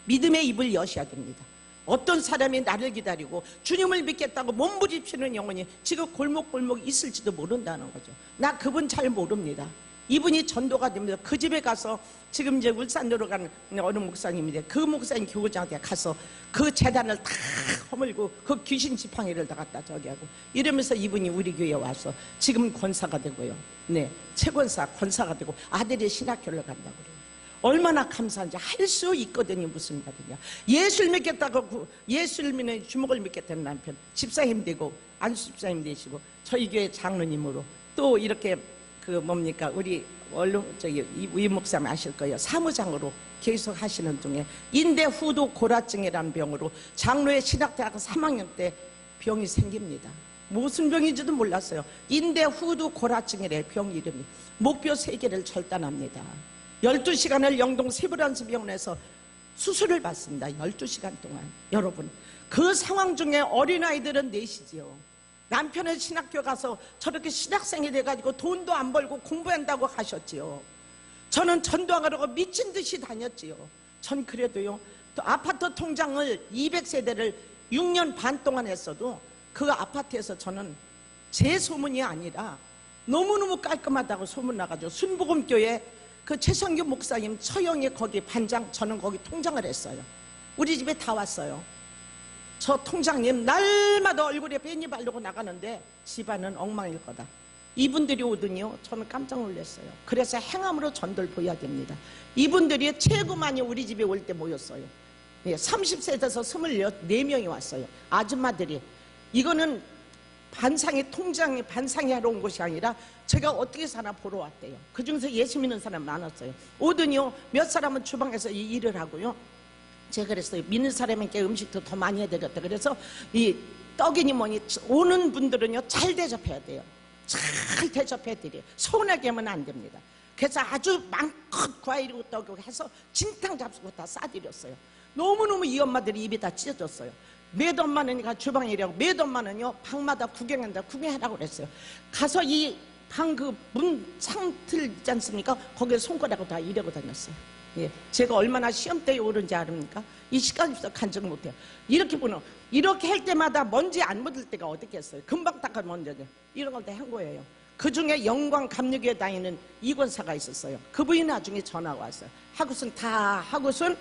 믿음의 입을 여셔야 됩니다. 어떤 사람이 나를 기다리고 주님을 믿겠다고 몸부림치는 영혼이 지금 골목골목 있을지도 모른다는 거죠. 나 그분 잘 모릅니다. 이분이 전도가 됩니다. 그 집에 가서 지금 이제 울산으로 가는 어느 목사님인데, 그 목사님 교구장한테 가서 그 재단을 다 허물고 그 귀신 지팡이를 다 갖다 저기 하고 이러면서 이분이 우리 교회에 와서 지금 권사가 되고요, 네, 최권사 권사가 되고 아들이 신학교를 간다고 그래요. 얼마나 감사한지. 할 수 있거든요. 무슨 말이냐, 예수를 믿겠다고, 예수를 믿는 주먹을 믿겠다는 남편 집사님 되고 안수 집사님 되시고 저희 교회 장로님으로 또 이렇게 우리 이 목사님 아실 거예요. 사무장으로 계속 하시는 중에 인대후두 고라증이라는 병으로 장로의 신학대학 3학년 때 병이 생깁니다. 무슨 병인지도 몰랐어요. 인대후두 고라증이래 병 이름이. 목뼈 3개를 절단합니다. 12시간을 영동 세브란스 병원에서 수술을 받습니다. 12시간 동안. 여러분, 그 상황 중에 어린아이들은 넷이지요. 남편은 신학교 가서 저렇게 신학생이 돼가지고 돈도 안 벌고 공부한다고 하셨지요. 저는 전도하려고 미친 듯이 다녔지요. 전 그래도요, 또 아파트 통장을 200세대를 6년 반 동안 했어도 그 아파트에서 저는 제 소문이 아니라 너무너무 깔끔하다고 소문나가지고 순복음교회 그 최성규 목사님 처형이 거기 반장, 저는 거기 통장을 했어요. 우리 집에 다 왔어요. 저 통장님 날마다 얼굴에 벤이 바르고 나가는데 집안은 엉망일 거다. 이분들이 오더니요, 저는 깜짝 놀랐어요. 그래서 행함으로 전도를 보여야 됩니다. 이분들이 최고 많이 우리 집에 올 때 모였어요. 30세에서 24명이 왔어요. 아줌마들이. 이거는 통장이 반상이 하러 온 것이 아니라 제가 어떻게 사나 보러 왔대요. 그 중에서 예수 믿는 사람 많았어요. 오더니요, 몇 사람은 주방에서 이 일을 하고요, 제가 그랬어요. 믿는 사람에게 음식도 더 많이 해야 되겠다. 그래서 이 떡이니 뭐니 오는 분들은요, 잘 대접해야 돼요. 잘 대접해 드려요. 서운하게 하면 안 됩니다. 그래서 아주 많고 과일이고 떡이고 해서 진탕 잡수고 다 싸드렸어요. 너무너무 이 엄마들이 입이 다 찢어졌어요. 몇 엄마는 주방에 일하고 몇 엄마는요, 방마다 구경하라고 그랬어요. 가서 이 방 그 문 창틀 있지 않습니까? 거기에 손가락으로 다 이러고 다녔어요. 예, 제가 얼마나 시험대에 오른지 아십니까? 이 시간이 없어 간증 못해요. 이렇게 할 때마다 먼지 안 묻을 때가 어떻겠어요? 금방 닦아 먼지죠. 이런 걸 다 한 거예요. 그 중에 영광 감리교에 다니는 이권사가 있었어요. 그분이 나중에 전화가 왔어요. 하고선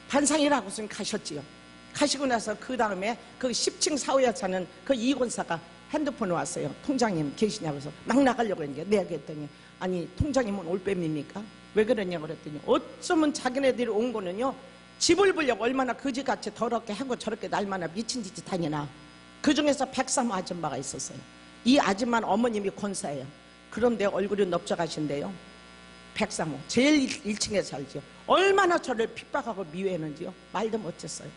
반상이라고선 가셨지요. 가시고 나서 그 다음에 그 10층 사후에 사는 그 이권사가 핸드폰에 왔어요. 통장님 계시냐고 해서 막 나가려고 했는데, 내가 그랬더니 아니 통장님은 올빼미입니까? 왜 그러냐고 그랬더니 어쩌면 자기네들이 온 거는요, 집을 보려고 얼마나 거지같이 더럽게 하고 저렇게 날마다 미친 짓이 다니나. 그 중에서 백사모 아줌마가 있었어요. 이 아줌마는 어머님이 권사예요. 그런데 얼굴이 넓적하신데요, 백사모 제일 1층에 살죠. 얼마나 저를 핍박하고 미워했는지요, 말도 못했어요.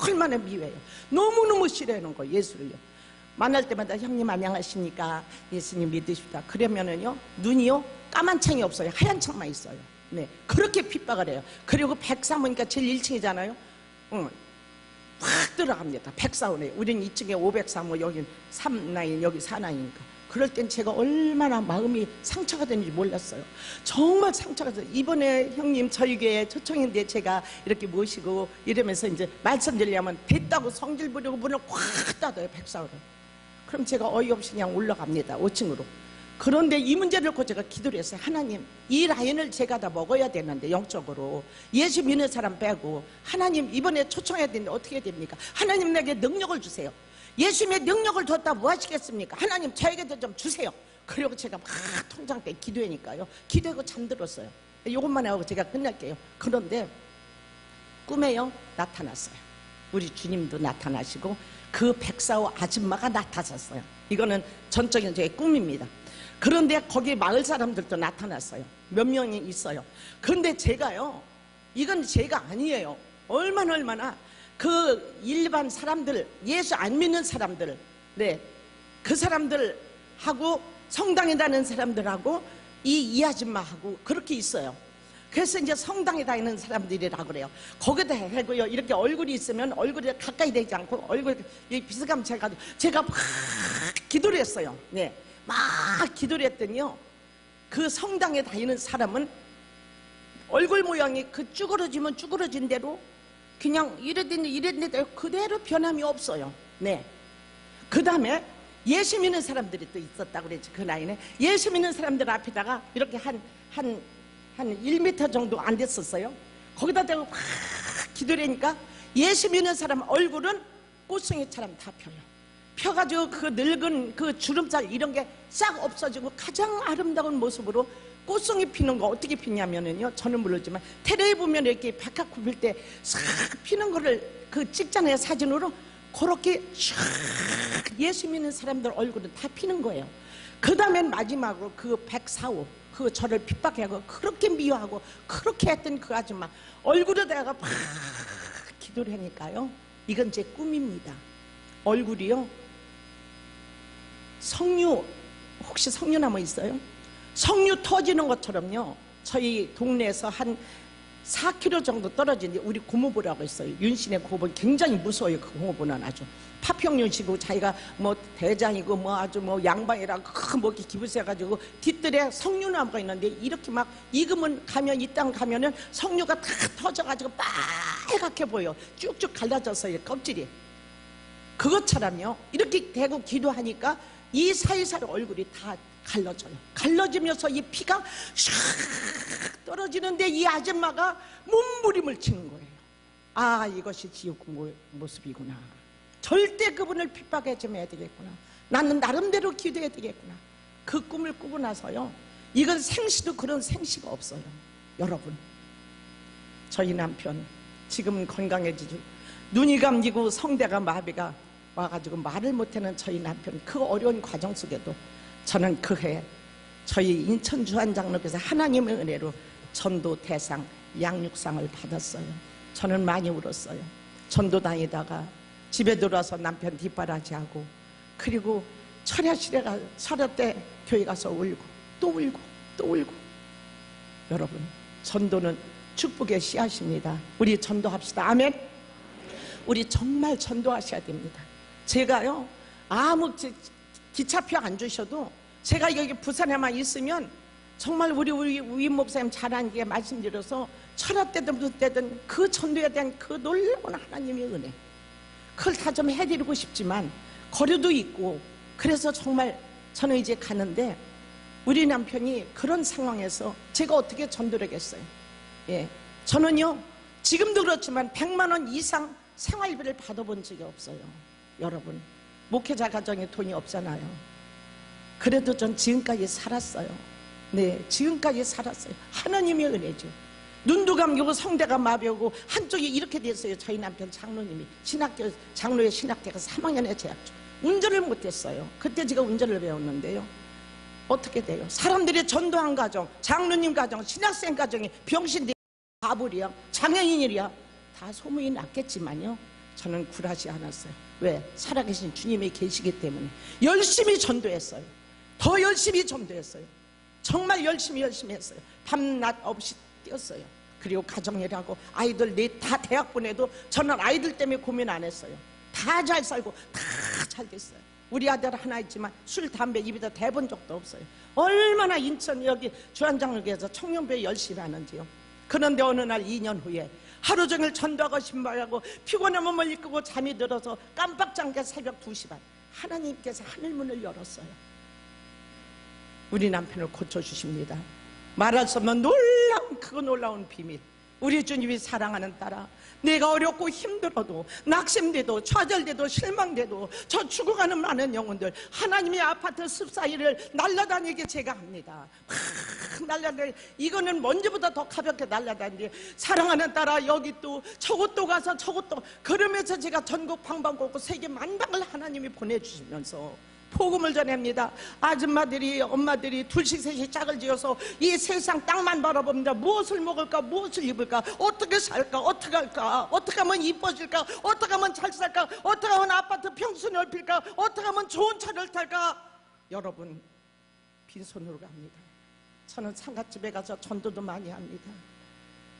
얼마나 미워해요. 너무너무 싫어하는 거예요, 예수를요. 만날 때마다 형님 안녕하십니까, 예수님 믿으십니다. 그러면은요, 눈이요 까만 창이 없어요. 하얀 창만 있어요. 네, 그렇게 핍박을 해요. 그리고 백사모니까 제일 1층이잖아요. 확 들어갑니다. 104호네. 우리는 2층에 503호, 여기 3라인, 여기 4라인이니까. 그럴 땐 제가 얼마나 마음이 상처가 되는지 몰랐어요. 정말 상처가 돼요. 이번에 형님 저희 교회 초청인데 제가 이렇게 모시고 이러면서 이제 말씀드리려면 됐다고 성질 부리고 문을 꽉 닫아요. 104호를. 그럼 제가 어이없이 그냥 올라갑니다. 5층으로. 그런데 이 문제를 놓고 제가 기도를 했어요. 하나님, 이 라인을 제가 다 먹어야 되는데 영적으로 예수 믿는 사람 빼고 하나님 이번에 초청해야 되는데 어떻게 됩니까? 하나님 내게 능력을 주세요. 예수님의 능력을 뒀다 뭐 하시겠습니까? 하나님 저에게도 좀 주세요. 그리고 제가 막 통장 때 기도하니까요. 기도하고 잠들었어요. 이것만 하고 제가 끝낼게요. 그런데 꿈에요 나타났어요. 우리 주님도 나타나시고 그 104호 아줌마가 나타났어요. 이거는 전적인 제 꿈입니다. 그런데 거기 마을 사람들도 나타났어요. 몇 명이 있어요. 그런데 제가요, 이건 제가 아니에요. 얼마나 그 일반 사람들, 예수 안 믿는 사람들, 네, 그 사람들하고 성당에 다니는 사람들하고 이 아줌마하고 그렇게 있어요. 그래서 이제 성당에 다니는 사람들이라고 그래요. 거기다 해고요. 이렇게 얼굴이 있으면 얼굴이 가까이 되지 않고 얼굴이 비스감 제가 막 기도를 했어요. 네, 막 기도를 했더니요, 그 성당에 다니는 사람은 얼굴 모양이 그 쭈그러지면 쭈그러진 대로 그냥 이랬는데 그대로 변함이 없어요. 네. 그 다음에 예수 믿는 사람들이 또 있었다고 그랬지. 그 나이에 예수 믿는 사람들 앞에다가 이렇게 한 1m 정도 안 됐었어요. 거기다 대고 막 기도를 하니까 예수 믿는 사람 얼굴은 꽃송이처럼 다 펴요. 펴가지고 그 늙은 그 주름살 이런 게 싹 없어지고 가장 아름다운 모습으로 꽃송이 피는 거 어떻게 피냐면은요, 저는 모르지만 테레비 보면 이렇게 백합 필 때 싹 피는 거를 그 찍잖아요, 사진으로. 그렇게 샥 예수 믿는 사람들 얼굴은 다 피는 거예요. 그 다음엔 마지막으로 그 104호 그 저를 핍박하고 그렇게 미워하고 그렇게 했던 그 아줌마 얼굴에다가 막 기도를 하니까요, 이건 제 꿈입니다. 얼굴이요, 석류, 혹시 석류나무 있어요? 석류 터지는 것처럼요, 저희 동네에서 한 4km 정도 떨어진 우리 고모부라고 있어요. 윤신의 고모, 굉장히 무서워요. 그 고모부는 아주 파평윤씨고 자기가 뭐 대장이고 뭐 아주 뭐 양반이라고 뭐 이렇게 기부세가지고 뒷뜰에 석류나무가 있는데 이렇게 막 익으면 가면 이 땅 가면은 석류가 다 터져가지고 빨갛게 보여. 쭉쭉 갈라졌어요, 껍질이. 그것처럼요, 이렇게 대고 기도하니까 이 사이사이 얼굴이 다 갈라져요. 갈라지면서 이 피가 샥 떨어지는데 이 아줌마가 몸부림을 치는 거예요. 아, 이것이 지옥의 모습이구나. 절대 그분을 핍박하지 말아야 되겠구나. 나는 나름대로 기도해야 되겠구나. 그 꿈을 꾸고 나서요, 이건 생시도 그런 생시가 없어요. 여러분, 저희 남편 지금은 건강해지죠. 눈이 감기고 성대가 마비가 와가지고 말을 못하는 저희 남편, 그 어려운 과정 속에도 저는 그해 저희 인천 주한장로께서 하나님의 은혜로 전도 대상 양육상을 받았어요. 저는 많이 울었어요. 전도 다니다가 집에 들어와서 남편 뒷바라지하고, 그리고 철야실에 가 설야 때 교회 가서 울고 또 울고 또 울고. 여러분, 전도는 축복의 씨앗입니다. 우리 전도합시다. 아멘. 우리 정말 전도하셔야 됩니다. 제가요, 아무 기차표 안 주셔도 제가 여기 부산에만 있으면 정말 우리 우임 목사님 잘한 게 말씀드려서 철야 때든 무슨 때든 그 전도에 대한 그 놀라운 하나님의 은혜, 그걸 다 좀 해드리고 싶지만 거리도 있고, 그래서 정말 저는 이제 가는데 우리 남편이 그런 상황에서 제가 어떻게 전도를 하겠어요. 예, 저는요 지금도 그렇지만 100만 원 이상 생활비를 받아본 적이 없어요. 여러분, 목회자 가정에 돈이 없잖아요. 그래도 전 지금까지 살았어요. 네, 지금까지 살았어요. 하나님의 은혜죠. 눈도 감기고 성대가 마비오고 한쪽이 이렇게 됐어요. 저희 남편 장로님이 신학교 장로의 신학대 가서 3학년에 재학 중. 운전을 못했어요. 그때 제가 운전을 배웠는데요, 어떻게 돼요? 사람들이 전도한 가정, 장로님 가정, 신학생 가정이 병신들, 바불이야, 장애인이야, 다 소문이 났겠지만요, 저는 굴하지 않았어요. 왜? 살아계신 주님이 계시기 때문에 열심히 전도했어요. 더 열심히 전도했어요. 정말 열심히 했어요. 밤낮 없이 뛰었어요. 그리고 가정일하고 아이들 넷 다 대학 보내도 저는 아이들 때문에 고민 안 했어요. 다 잘 살고 다 잘 됐어요. 우리 아들 하나 있지만 술, 담배 입에다 대본 적도 없어요. 얼마나 인천 여기 주한장로교에서 청년부에 열심히 하는지요. 그런데 어느 날 2년 후에 하루 종일 전도하고 신발하고 피곤해 몸을 이끌고 잠이 들어서 깜빡잠게 새벽 2시 반 하나님께서 하늘문을 열었어요. 우리 남편을 고쳐주십니다. 말할 수 없는 놀라운 크고 놀라운 비밀. 우리 주님이 사랑하는 딸아, 내가 어렵고 힘들어도 낙심돼도 좌절돼도 실망돼도 저 죽어가는 많은 영혼들 하나님의 아파트 습사이를 날아다니게 제가 합니다. 막 날아다니, 이거는 먼지보다 더 가볍게 날아다니는데 사랑하는 딸아 여기 또 저곳도 가서 저곳도, 그러면서 제가 전국 방방곡곡 세계 만방을 하나님이 보내주시면서 복음을 전합니다. 아줌마들이 엄마들이 둘씩 셋씩 짝을 지어서 이 세상 땅만 바라봅니다. 무엇을 먹을까, 무엇을 입을까, 어떻게 살까, 어떻게 할까, 어떻게 하면 이뻐질까, 어떻게 하면 잘 살까, 어떻게 하면 아파트 평수 넓힐까, 어떻게 하면 좋은 차를 탈까. 여러분 빈손으로 갑니다. 저는 상갓집에 가서 전도도 많이 합니다.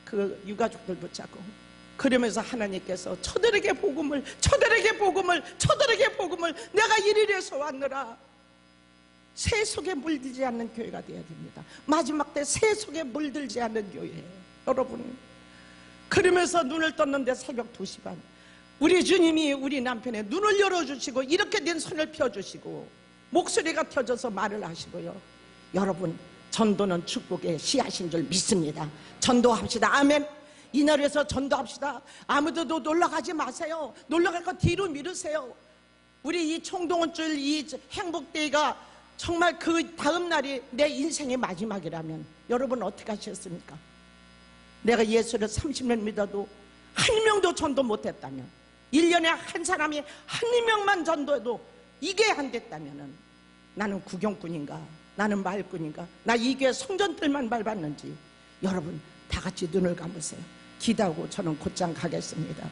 그 유가족들 붙잡고 그러면서 하나님께서 저들에게 복음을 내가 이리에서 왔느라. 새 속에 물들지 않는 교회가 되어야 됩니다. 마지막 때 새 속에 물들지 않는 교회. 여러분 그러면서 눈을 떴는데 새벽 2시 반 우리 주님이 우리 남편의 눈을 열어주시고 이렇게 된 손을 펴주시고 목소리가 켜져서 말을 하시고요. 여러분 전도는 축복의 씨앗인 줄 믿습니다. 전도합시다. 아멘. 이 나라에서 전도합시다. 아무데도 놀러가지 마세요. 놀러갈 거 뒤로 미루세요. 우리 이 총동원줄 이 행복데이가 정말 그 다음 날이 내 인생의 마지막이라면 여러분 어떻게 하셨습니까? 내가 예수를 30년 믿어도 한 명도 전도 못했다면, 1년에 한 사람이 한 명만 전도해도 이게 안 됐다면 나는 구경꾼인가, 나는 말꾼인가, 나 이 교회 성전들만 밟았는지. 여러분 다 같이 눈을 감으세요. 기도하고 저는 곧장 가겠습니다.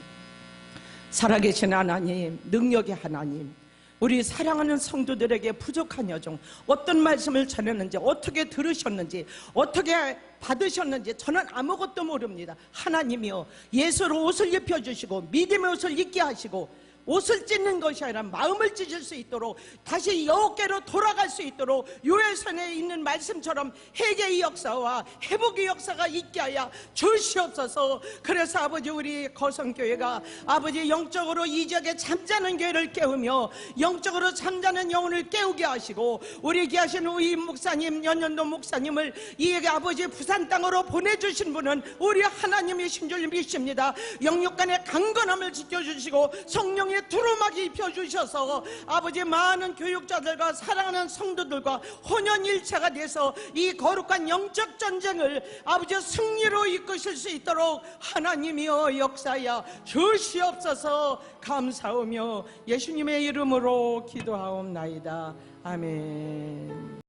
살아계신 하나님, 능력의 하나님, 우리 사랑하는 성도들에게 부족한 여정, 어떤 말씀을 전했는지, 어떻게 들으셨는지, 어떻게 받으셨는지 저는 아무것도 모릅니다. 하나님이여 예수로 옷을 입혀주시고 믿음의 옷을 입게 하시고 옷을 찢는 것이 아니라 마음을 찢을 수 있도록 다시 여호께로 돌아갈 수 있도록 요엘서에 있는 말씀처럼 회개의 역사와 회복의 역사가 있게 하여 주시옵소서. 그래서 아버지 우리 거성교회가 아버지 영적으로 이 지역에 잠자는 교회를 깨우며 영적으로 잠자는 영혼을 깨우게 하시고 우리 귀하신 우리 목사님 연년도 목사님을 이 아버지 부산 땅으로 보내주신 분은 우리 하나님이신 줄 믿습니다. 영육간의 강건함을 지켜주시고 성령의 두루마기 입혀주셔서 아버지 많은 교육자들과 사랑하는 성도들과 혼연일체가 돼서 이 거룩한 영적 전쟁을 아버지 승리로 이끄실 수 있도록 하나님이여 역사하여 주시옵소서. 감사하며 예수님의 이름으로 기도하옵나이다. 아멘.